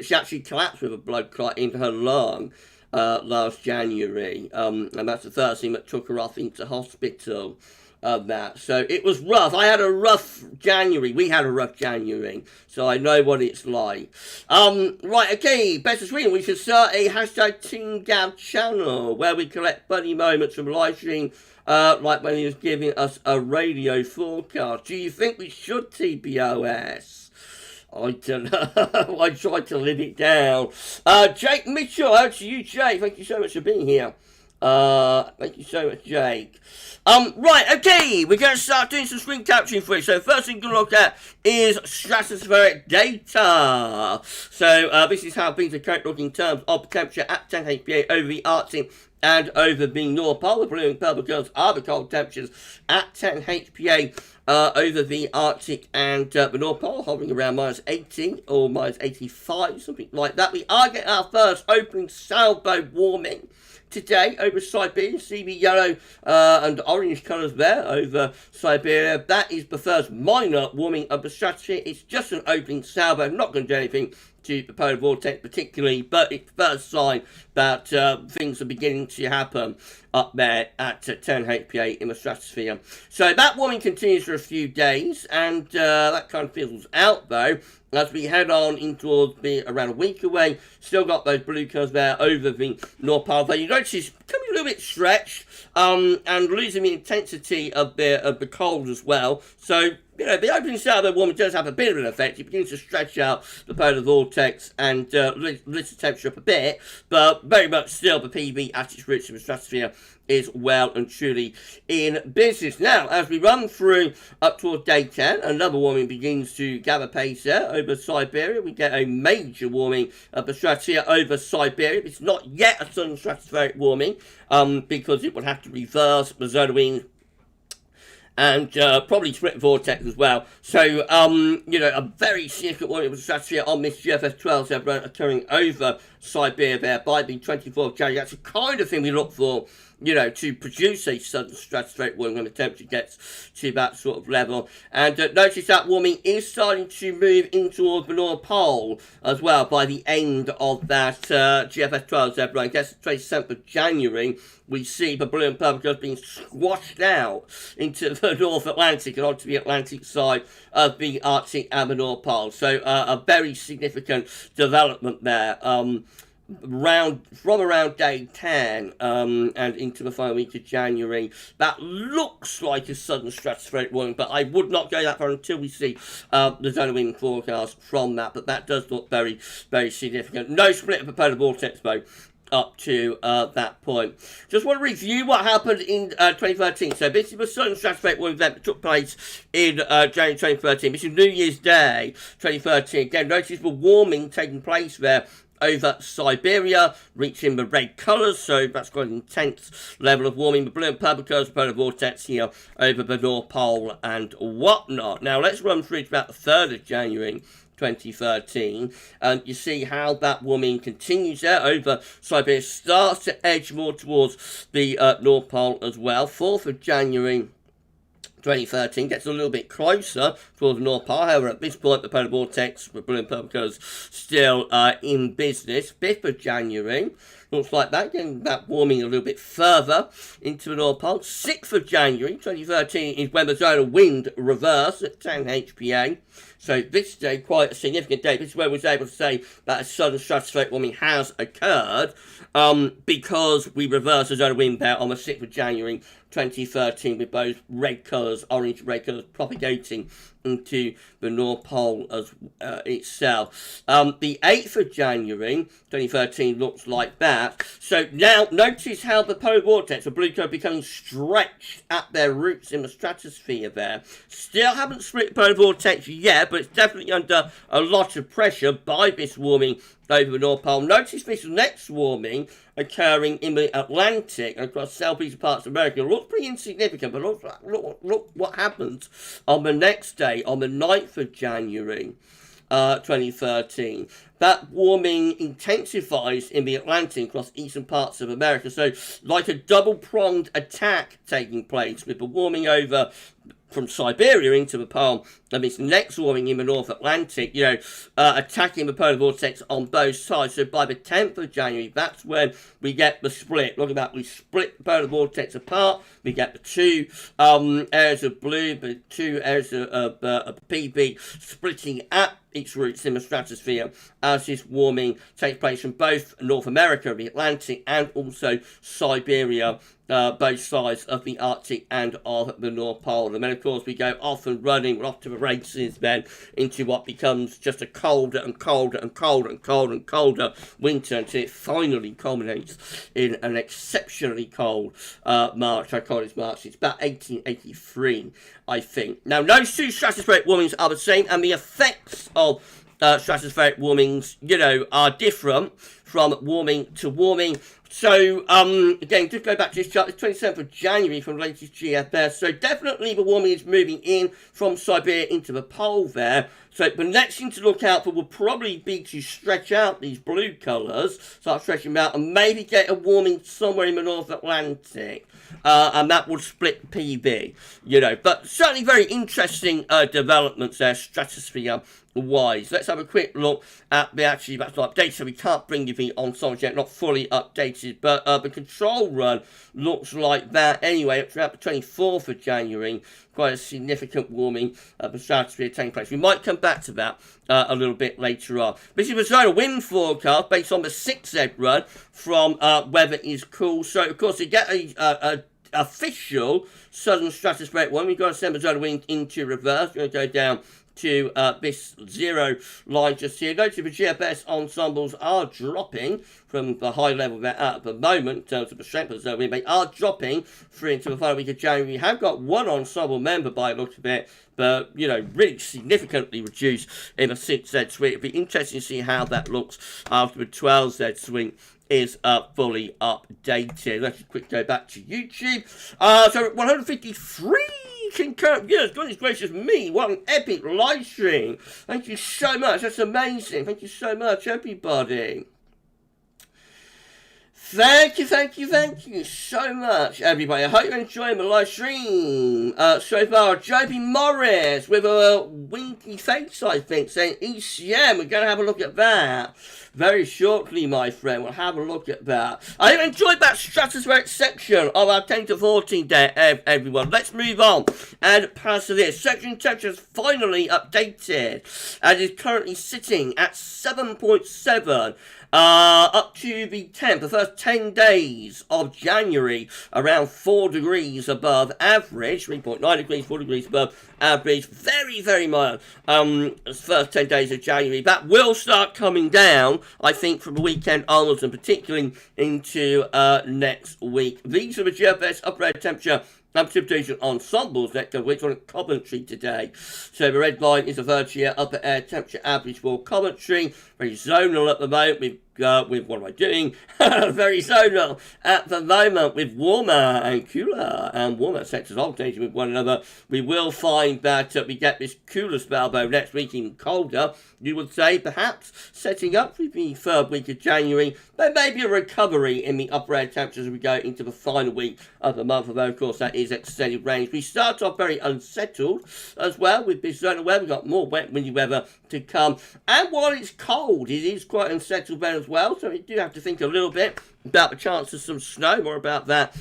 she actually collapsed with a blood clot into her lung, last January, and that's the first thing that took her off into hospital, so it was rough. I had a rough January, we had a rough January, so I know what it's like. Right, okay, best of Sweden, we should start a hashtag Team Gav channel, where we collect funny moments from live stream, like when he was giving us a radio forecast. Do you think we should, TBOS? I don't know. I tried to live it down. Jake Mitchell, how to you, Jake? Thank you so much for being here. Thank you so much, Jake. Right, okay, we're going to start doing some screen capturing for you. So first thing we're going to look at is stratospheric data. So this is how things are currently looking in terms of temperature at 10 HPA over the Arctic and over the North Pole. The blue and purple curves are the cold temperatures at 10 HPA over the Arctic and the North Pole, hovering around minus 80 or minus 85, something like that. We are getting our first opening sailboat warming today over Siberia. See the yellow and orange colours there over Siberia. That is the first minor warming of the stratosphere. It's just an opening sailboat, not going to do anything to the polar vortex particularly, but it's the first sign that things are beginning to happen up there at 10 HPA in the stratosphere. So that warming continues for a few days, and that kind of fizzles out though as we head on in towards around a week away. Still got those blue curves there over the North Pole. But you notice it's becoming a little bit stretched and losing the intensity of the cold as well. So the opening start of the warming does have a bit of an effect. It begins to stretch out the polar vortex and lift the temperature up a bit, but very much still the PV at its roots in the stratosphere is well and truly in business. Now, as we run through up toward day 10, another warming begins to gather pace there over Siberia. We get a major warming of the stratosphere over Siberia. It's not yet a southern stratospheric warming because it would have to reverse the zone of wind and probably split vortex as well. So, a very significant warming of the stratosphere on this GFS 12 occurring over Siberia there by the 24th of January. That's the kind of thing we look for, to produce a sudden stratospheric warming when the temperature gets to that sort of level. And notice that warming is starting to move in towards the North Pole as well by the end of that GFS 12 zebra. I guess the 27th of January, we see the blue and purple colours being squashed out into the North Atlantic and onto the Atlantic side of the Arctic and the North Pole. So a very significant development there. From around day 10 and into the final week of January, that looks like a sudden stratospheric warming, but I would not go that far until we see the zone of wind forecast from that. But that does look very, very significant. No split of the polar vortex though up to that point. Just want to review what happened in 2013. So this is the sudden stratospheric warming event that took place in January 2013. This is New Year's Day 2013. Again, notice the warming taking place there over Siberia, reaching the red colours, so that's quite an intense level of warming. The blue and purple colours, the polar vortex here over the North Pole and whatnot. Now let's run through to about the 3rd of January 2013, and you see how that warming continues there over Siberia, starts to edge more towards the North Pole as well. 4th of January 2013 gets a little bit closer towards the North Pole. However, at this point, the polar vortex, the blue and purple colours, still in business. 5th of January, looks like that, getting that warming a little bit further into the North Pole. 6th of January 2013 is when the zone of wind reversed at 10 HPA. So this day, quite a significant day. This is where we was able to say that a sudden stratospheric warming has occurred because we reversed the zone of wind there on the 6th of January 2013 with those red colours, orange red colours propagating into the North Pole as itself. The 8th of January 2013 looks like that. So now notice how the polar vortex, the blue colour, becoming stretched at their roots in the stratosphere there. Still haven't split the polar vortex yet, but it's definitely under a lot of pressure by this warming over the North Pole. Notice this next warming occurring in the Atlantic and across southeastern parts of America. It looks pretty insignificant, but look what happens on the next day, on the 9th of January 2013. That warming intensifies in the Atlantic across eastern parts of America. So like a double-pronged attack taking place with the warming over from Siberia into the pole, and this next warming in the North Atlantic, attacking the polar vortex on both sides. So by the 10th of January, that's when we get the split. Look at that, we split the polar vortex apart. We get the two areas of blue, the two areas of PB splitting at its roots in the stratosphere as this warming takes place from both North America, the Atlantic, and also Siberia, both sides of the Arctic and of the North Pole. And then, of course, we go off and running, we're off to the races then into what becomes just a colder and colder and colder and colder and colder winter until it finally culminates in an exceptionally cold March. How cold is March? It's about 1883, I think. Now, those two stratospheric warmings are the same, and the effects of stratospheric warmings, are different from warming to warming. So, again, just go back to this chart. It's 27th of January from the latest GFS. So, definitely the warming is moving in from Siberia into the pole there. So, the next thing to look out for will probably be to stretch out these blue colours, start stretching them out, and maybe get a warming somewhere in the North Atlantic. And that would split PV, But certainly very interesting developments there, stratosphere wise. Let's have a quick look at that's not updated, so we can't bring you the ensembles yet, not fully updated, but the control run looks like that anyway, up to about the 24th of January. Quite a significant warming of the stratosphere taking place. We might come back to that a little bit later on. This is the zone of wind forecast based on the 6Z run from Weather is Cool. So, of course, you get a official southern stratospheric one. We've got a semizonal wind into reverse. We're going to go down to this zero line just here. Notice the GFS ensembles are dropping from the high level they're at the moment in terms of the strength of the zone wind. They are dropping through into the final week of January. We have got one ensemble member by the look of it, but, you know, really significantly reduced in a 6Z swing. It'll be interesting to see how that looks after the 12Z swing is fully updated. Let's just quick go back to YouTube. So 153 concurrent viewers. Goodness gracious me, what an epic live stream. Thank you so much. That's amazing. Thank you so much, everybody. Thank you so much, everybody. I hope you're enjoying my live stream. So far, Joby Morris with a winky face, I think, saying ECM. We're going to have a look at that very shortly, my friend. We'll have a look at that. I hope you enjoyed that stratospheric section of our 10 to 14 day, everyone. Let's move on and pass to this. Section temperature is finally updated and is currently sitting at 7.7. Up to the 10th, the first 10 days of January, around 4 degrees above average, 3.9 degrees, 4 degrees above average, very mild, first 10 days of January. That will start coming down, I think, from the weekend onwards, and particularly into next week. These are the GFS upper air temperature and precipitation ensembles next week on Coventry today. So the red line is a Virginia upper air temperature average for Coventry. Very zonal at the moment with what am I doing? Very zonal at the moment with warmer and cooler and warmer sectors alternating with one another. We will find that we get this cooler spell though next week, even colder. You would say perhaps setting up for the third week of January. There may be a recovery in the upper air temperatures as we go into the final week of the month, although of course that is extended range. We start off very unsettled as well with this zonal weather. We've got more wet windy weather to come, and while it's cold, it is quite unsettled then as well, so we do have to think a little bit about the chance of some snow. More about that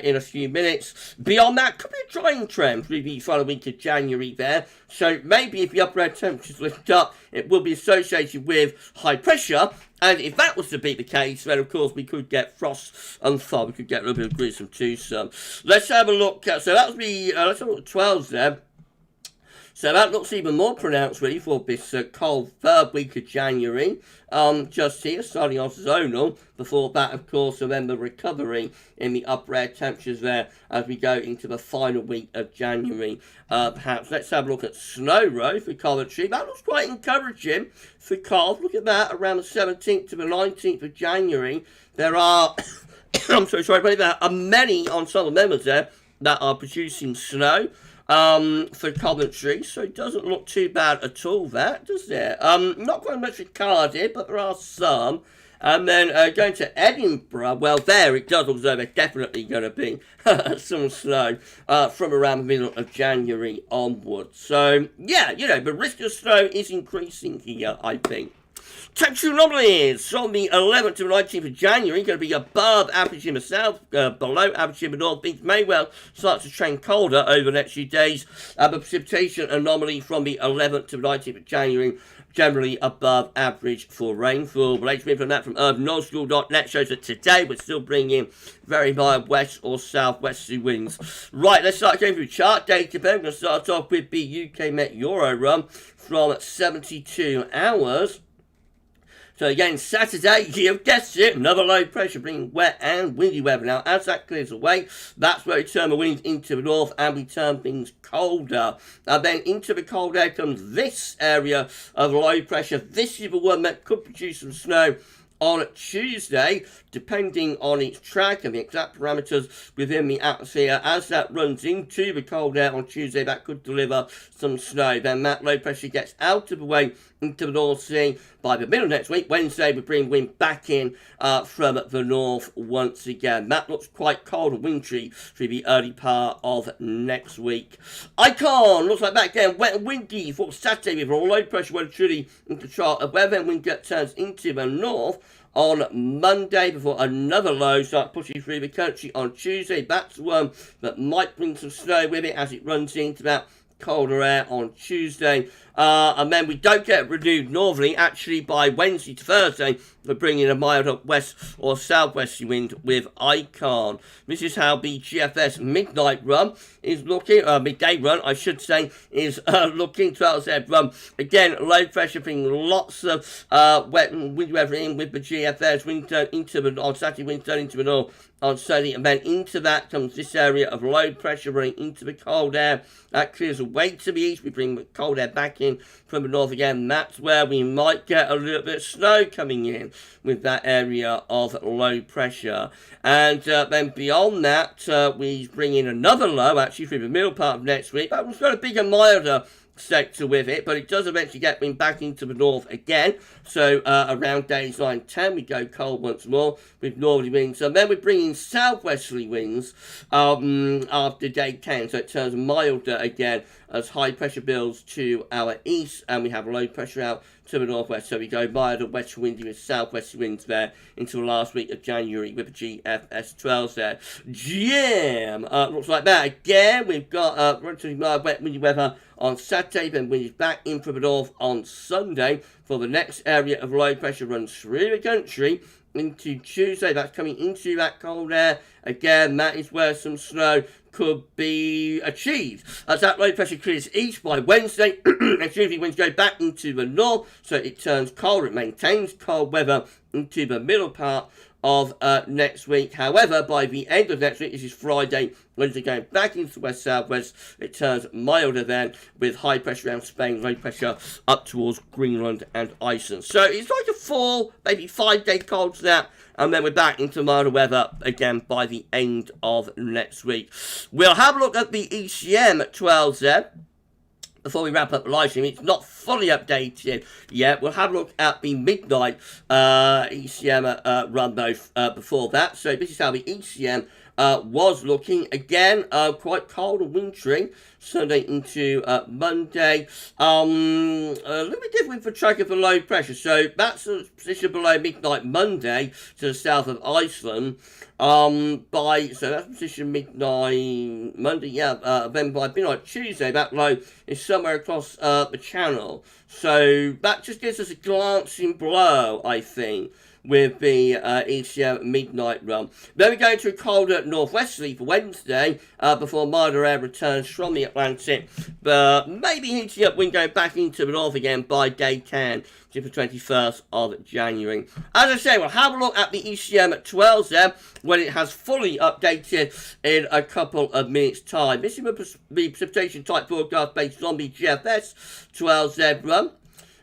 in a few minutes. Beyond that, could be a drying trend through the final week of January there. So maybe if the upper air temperatures lift up, it will be associated with high pressure. And if that was to be the case, then of course we could get frost and thaw. We could get a little bit of grissom too. So let's have a look. So that was the let's have a look at 12s there. So that looks even more pronounced really for this cold third week of January. Just here, starting off zonal. Before that, of course, remember recovery in the upper air temperatures there as we go into the final week of January. Perhaps let's have a look at Snow Row for Coventry. That looks quite encouraging for Cov. Look at that, around the 17th to the 19th of January. There are, I'm so sorry, but there are many ensemble members there that are producing snow. For Coventry, so it doesn't look too bad at all, that, does it? Not quite much for Cardiff, but there are some. And then going to Edinburgh, well, there it does look as though there's definitely going to be some snow from around the middle of January onwards. So, yeah, you know, the risk of snow is increasing here, I think. Temperature anomalies on the 11th to 19th of January, going to be above average in the south, below average in the north. Things may well start to trend colder over the next few days. The precipitation anomaly from the 11th to the 19th of January, generally above average for rainfall. The latest info from that from urbanoldschool.net shows that today we're still bringing very mild west or southwesterly winds. Right, let's start going through chart data. I'm going to start off with the UK Met Euro run from 72 hours. So again, Saturday, you've guessed it, another low pressure bringing wet and windy weather. Now, as that clears away, that's where we turn the winds into the north and we turn things colder. And then into the cold air comes this area of low pressure. This is the one that could produce some snow on Tuesday, depending on its track and the exact parameters within the atmosphere. As that runs into the cold air on Tuesday, that could deliver some snow. Then that low pressure gets out of the way into the North Sea. By the middle of next week, Wednesday, we bring wind back in from the north once again. That looks quite cold and wintry through the early part of next week. Icon looks like back again, wet and windy for Saturday with a low pressure weather truly in control of weather. Wind gets turns into the north on Monday before another low starts pushing through the country on Tuesday. That's one that might bring some snow with it as it runs into about colder air on Tuesday. And then we don't get renewed northerly. Actually, by Wednesday to Thursday, we're bringing a mild up west or southwesterly wind with Icon. This is how the GFS midnight run is looking, midday run, I should say, is looking. 12Z run. Again, low pressure, bringing lots of wet and windy weather in with the GFS. Wind turn into the, on Saturday, wind turn into the north on Sunday, and then into that comes this area of low pressure running into the cold air. That clears away to the east. We bring the cold air back in from the north again. That's where we might get a little bit of snow coming in with that area of low pressure. And then beyond that, we bring in another low, actually, through the middle part of next week. But we've got a bigger, milder sector with it, but it does eventually get wind back into the north again. So around days 9 and 10, we go cold once more with northerly winds. And then we bring in southwesterly winds after day 10. So it turns milder again as high pressure builds to our east, and we have low pressure out to the northwest. So we go milder, west windy with southwesterly winds there into the last week of January with the GFS 12 there. Jam! Looks like that. Again, we've got relatively mild, wet, windy weather on Saturday, then wind is back in from the north on Sunday for the next area of low pressure runs through the country into Tuesday. That's coming into that cold air. Again, that is where some snow could be achieved. As that low pressure clears east by Wednesday, and Tuesday winds go back into the north, so it turns colder. It maintains cold weather into the middle part of next week. However, by the end of next week, this is Friday, Wednesday going back into west-southwest, it turns milder then with high pressure around Spain, low pressure up towards Greenland and Iceland. So it's like a 4, maybe 5-day cold snap, and then we're back into milder weather again by the end of next week. We'll have a look at the ECM 12Z. Before we wrap up the live stream, it's not fully updated yet. We'll have a look at the midnight ECM run though before that. So this is how the ECM was looking. Again, quite cold and wintry. Sunday into Monday. A little bit different for track of the low pressure. So that's a position below midnight Monday to the south of Iceland. So that's position midnight Monday, then by midnight Tuesday, that low is somewhere across the channel. So that just gives us a glancing blow, I think, with the ECM midnight run. Then we go to a colder northwesterly for Wednesday before milder air returns from the Atlantic, but maybe heating up wind going back into the north again by day 10 to the 21st of January. As I say, we'll have a look at the ECM 12Z when it has fully updated in a couple of minutes' time. This is the precipitation type forecast based on the GFS 12Z run.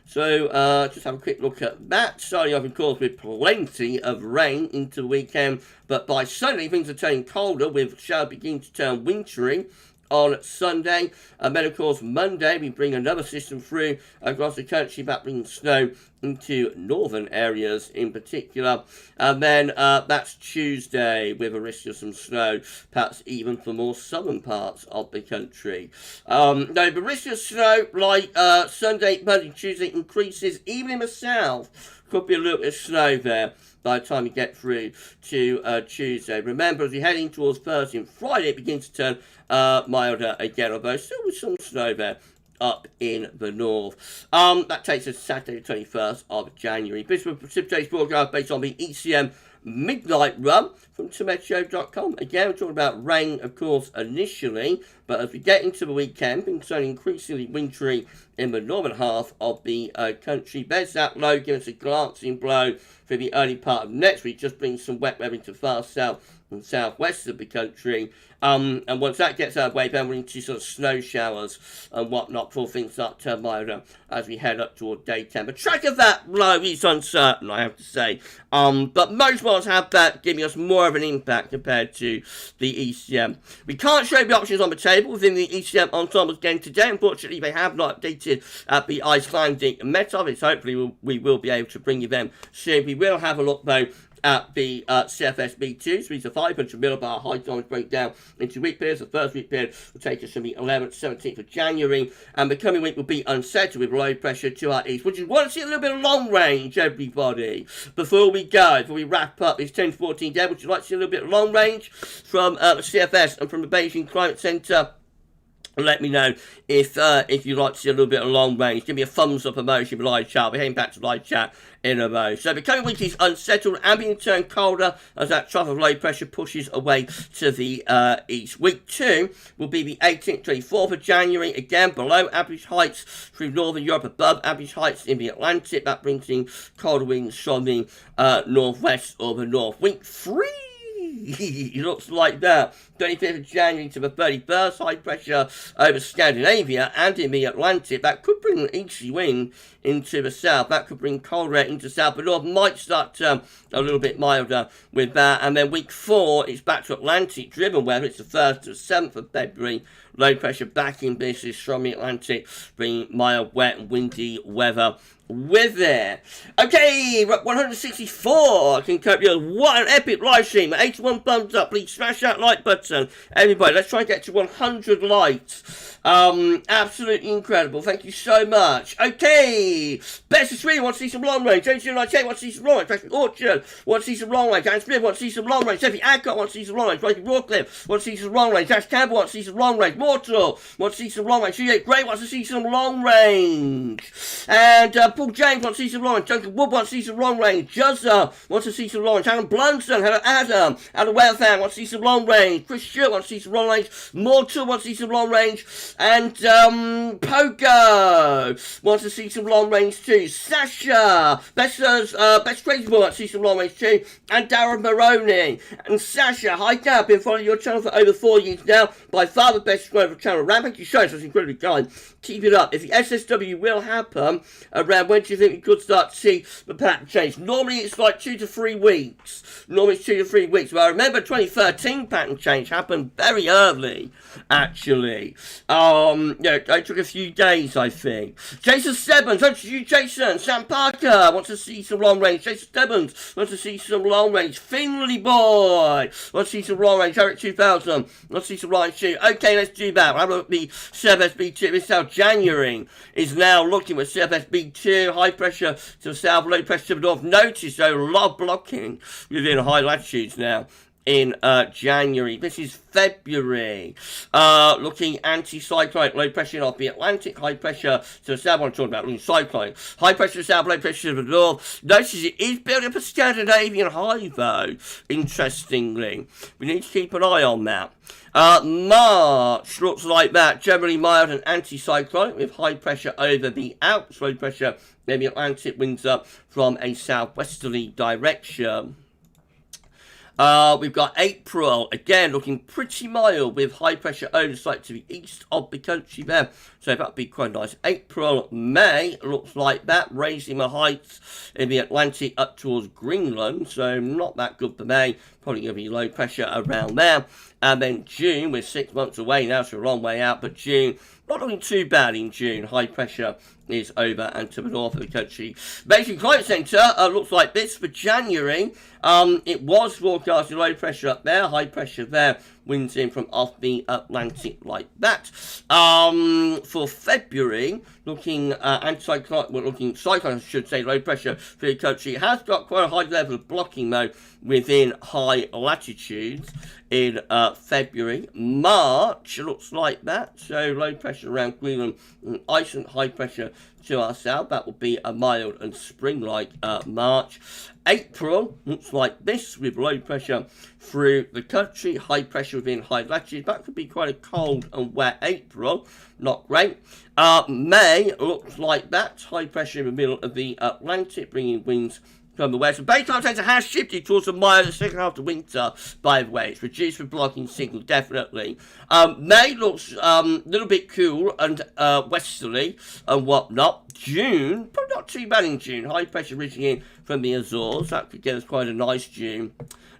So, just have a quick look at that. Starting off, of course, with plenty of rain into the weekend. But by Sunday, things are turning colder, with showers beginning to turn wintry on Sunday. And then, of course, Monday, we bring another system through across the country that brings snow into northern areas in particular. And then that's Tuesday with a risk of some snow, perhaps even for more southern parts of the country. Now, the risk of snow, like Sunday, Monday, Tuesday, increases even in the south. Could be a little bit of snow there by the time you get through to Tuesday. Remember, as you're heading towards Thursday and Friday, it begins to turn milder again, although still with some snow there up in the north. That takes us Saturday the 21st of January. This was precipitation forecast based on the ECM midnight run from tometeo.com. Again, we're talking about rain, of course, initially, but as we get into the weekend, things turning increasingly wintry in the northern half of the country. There's that low, giving us a glancing blow for the early part of next week, just brings some wet weather into far south and southwest of the country. And once that gets out of the way, then we're into sort of snow showers and whatnot before things start to turn milder as we head up toward day 10. But track of that low is uncertain, I have to say. But most models have that, giving us more of an impact compared to the ECM. We can't show the options on the table within the ECM Ensembles again today. Unfortunately, they have not updated the Icelandic Met-Office. Hopefully, we will be able to bring you them soon. We will have a look, though, at the CFS V2, so these are 500 millibar high times breakdown into week periods. The first week period will take us from the 11th, 17th of January, and the coming week will be unsettled with low pressure to our east. Would you want to see a little bit of long range, everybody? Before we wrap up this 10 to 14 day, would you like to see a little bit of long range from the CFS and from the Beijing Climate Centre? Let me know if you'd like to see a little bit of long range. Give me a thumbs up emoji for live chat. We're heading back to live chat in a row. So the coming week is unsettled and being turned colder as that trough of low pressure pushes away to the east. Week 2 will be the 18th to 24th of January. Again, below average heights through northern Europe, above average heights in the Atlantic. That brings in colder winds from the northwest or the north. Week 3. It looks like that. 25th of January to the 31st, high pressure over Scandinavia and in the Atlantic. That could bring an easterly wind into the south. That could bring cold air into south. But north might start a little bit milder with that. And then week 4, it's back to Atlantic driven weather. It's the 1st to 7th of February. Low pressure back in business from the Atlantic, bringing mild, wet and windy weather with it. Okay, 164. I can cope with you. What an epic live stream. 81 thumbs up. Please smash that like button. Everybody, let's try and get to 100 likes. Absolutely incredible. Thank you so much. Okay, Best of Sweden wants to see some long range. James wants to see some long range. Patrick Orchard wants to see some long range. Dan Smith wants to see some long range. Sophie Adcock wants to see some long range. Rocky Rawcliffe wants to see some long range. Ash Campbell wants to see some long range. Mortal wants to see some long range. Juliet Gray wants to see some long range. And Paul James wants to see some long range. Duncan Wood wants to see some long range. Juzza wants to see some long range. Alan Blunson, hello Adam. Alan Wellfan wants to see some long range. Chris Stewart wants to see some long range. Mortal wants to see some long range. And Pogo wants to see some long range too. Sasha, Best Crazy Boy wants to see some long range too. And Darren Maroney. And Sasha, hi Dad, been following your channel for over 4 years now. By far the best subscriber channel around. Thank you so much, that's incredibly kind. Keep it up. If the SSW will happen around, when do you think we could start to see the pattern change? Normally it's like 2 to 3 weeks. Normally it's 2 to 3 weeks. But I remember 2013 pattern change happened very early, actually. Yeah, it took a few days, I think. Jason Stebbins, wants to see Jason. Sam Parker wants to see some long range. Jason Stebbins wants to see some long range. Finley Boy wants to see some long range. Eric 2000 wants to see some long range too. Okay, let's do that. We'll have a look at the CFS V2. This is how January is now looking with CFS V2. High pressure to the south, low pressure to the north. Notice though, a lot of blocking within high latitudes now in January. This is February. Looking anti-cyclonic, low pressure off the Atlantic, high pressure to the south. I'm talking about looking cyclonic. High pressure to the south, low pressure to the north. Notice it is building up a Scandinavian high though, interestingly. We need to keep an eye on that. March looks like that. Generally mild and anti-cyclonic with high pressure over the Alps, low pressure in the Atlantic, winds up from a southwesterly direction. We've got April, again, looking pretty mild with high pressure oversight to the east of the country there. So that'd be quite nice. April, May, looks like that, raising the heights in the Atlantic up towards Greenland. So not that good for May. Probably going to be low pressure around there. And then June, we're 6 months away now, so a long way out. But June, not looking too bad in June. High pressure is over and to the north of the country. Beijing Climate Centre looks like this for January. It was forecasting low pressure up there, high pressure there, winds in from off the Atlantic like that. For February, looking anti-cyclone, well, looking cyclone, I should say, low pressure for the country. It has got quite a high level of blocking though within high latitudes in February. March looks like that, so low pressure around Greenland and Iceland, high pressure to our south. That will be a mild and spring-like March. April looks like this with low pressure through the country, high pressure within high latitude. That could be quite a cold and wet April, not great. May looks like that, high pressure in the middle of the Atlantic, bringing winds from the west. The daytime temperature has shifted towards a milder second half of winter, by the way. It's reduced with blocking signal, definitely. May looks a little bit cool and westerly and whatnot. June, probably not too bad in June. High pressure reaching in from the Azores. That could get us quite a nice June.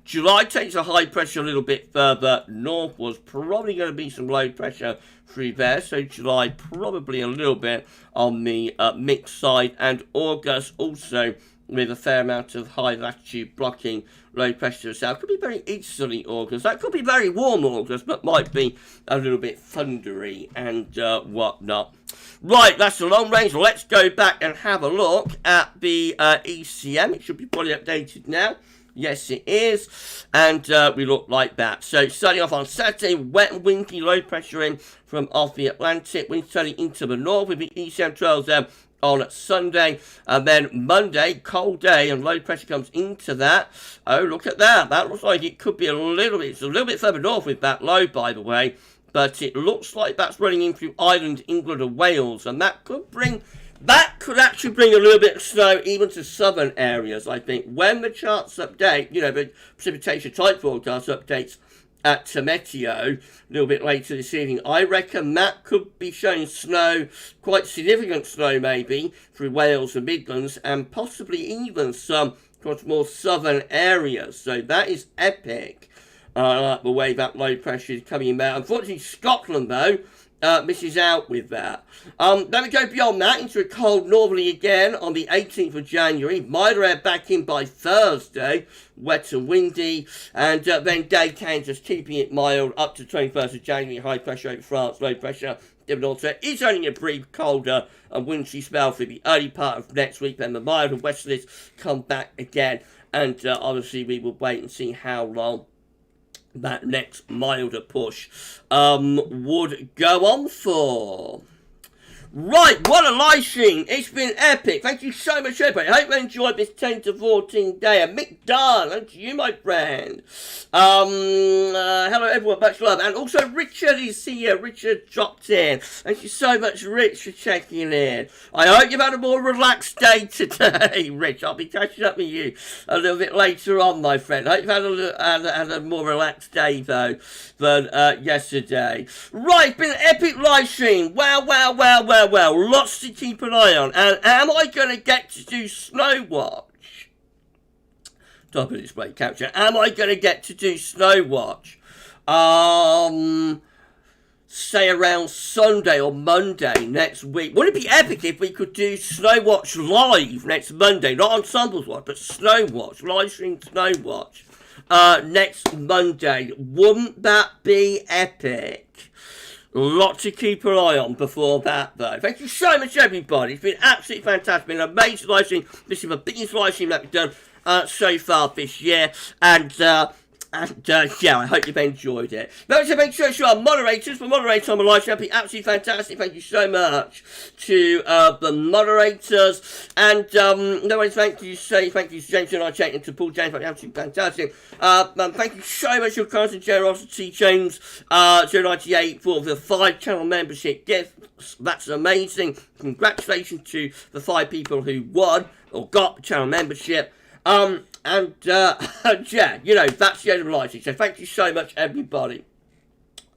July takes a high pressure a little bit further northwards. Probably going to be some low pressure through there. So July probably a little bit on the mixed side. And August also with a fair amount of high latitude blocking, low pressure to the south. Could be very easterly August. That could be very warm August, but might be a little bit thundery and whatnot. Right, that's the long range. Let's go back and have a look at the ECM. It should be fully updated now. Yes, it is. And we look like that. So starting off on Saturday, wet and windy, low pressure in from off the Atlantic. Wind turning into the north with the ECM trails there on Sunday. And then Monday, cold day, and low pressure comes into that. Oh, look at that. That looks like it could be a little bit, it's a little bit further north with that low, by the way. But it looks like that's running in through Ireland, England, and Wales. And that could actually bring a little bit of snow even to southern areas, I think. When the charts update, you know, the precipitation type forecast updates at Meteo a little bit later this evening, I reckon that could be showing snow, quite significant snow maybe, through Wales and Midlands, and possibly even some across more southern areas. So that is epic. I like the way that low pressure is coming in there. Unfortunately, Scotland, though, misses out with that. Then we go beyond that into a cold northerly again on the 18th of January. Milder air back in by Thursday, wet and windy. And then day count just keeping it mild up to 21st of January. High pressure over France, low pressure. Also, it's only a brief colder and wintry spell for the early part of next week. Then the mild and westerlies come back again. And obviously, we will wait and see how long that next milder push would go on for. Right, what a live stream. It's been epic. Thank you so much, everybody. I hope you enjoyed this 10 to 14 day. And Mick Dunn, and to you, my friend. Hello, everyone. Much love. And also, Richard is here. Richard dropped in. Thank you so much, Rich, for checking in. I hope you've had a more relaxed day today, Rich. I'll be catching up with you a little bit later on, my friend. I hope you've had a more relaxed day, though, than yesterday. Right, it's been an epic live stream. Wow. Lots to keep an eye on. And am I going to get to do Snow Watch? Top of display capture. Am I going to get to do Snow Watch? Say around Sunday or Monday next week. Wouldn't it be epic if we could do Snow Watch live next Monday? Not Ensembles Watch, but Snow Watch. Live stream Snow Watch. Next Monday. Wouldn't that be epic? A lot to keep an eye on before that, though. Thank you so much, everybody. It's been absolutely fantastic. It's been an amazing live stream. This is the biggest live stream that we've done so far this year. And yeah, I hope you've enjoyed it. Now, to make sure you are moderators. For moderators on the live stream, absolutely fantastic. Thank you so much to the moderators. And no one thank you to James and I and to Paul James. Absolutely fantastic. Thank you so much for your kind and generosity, James 098, for the 5-channel membership gifts. That's amazing. Congratulations to the 5 people who won or got channel membership. Yeah, you know, that's the end of the live stream. So thank you so much, everybody.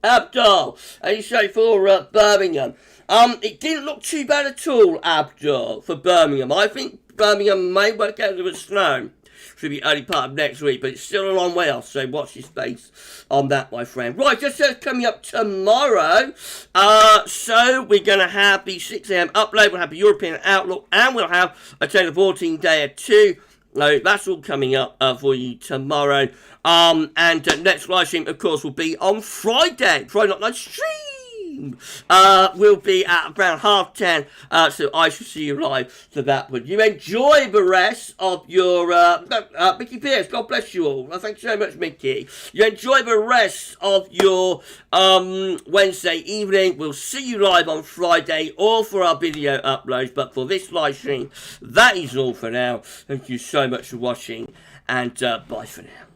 Abdul, and so for Birmingham. It didn't look too bad at all, Abdul, for Birmingham. I think Birmingham may work out with snow through the early part of next week, but it's still a long way off, so watch your space on that, my friend. Right, just coming up tomorrow, so we're going to have the 6 a.m. upload, we'll have the European Outlook, and we'll have a 10 to 14 day at 2. No, that's all coming up for you tomorrow. And next live stream, of course, will be on Friday. Friday Night Live Stream will be at around 10:30. So I shall see you live for that one. You enjoy the rest of your... Mickey Pierce, God bless you all. Thank you so much, Mickey. You enjoy the rest of your Wednesday evening. We'll see you live on Friday or for our video uploads. But for this live stream, that is all for now. Thank you so much for watching. And bye for now.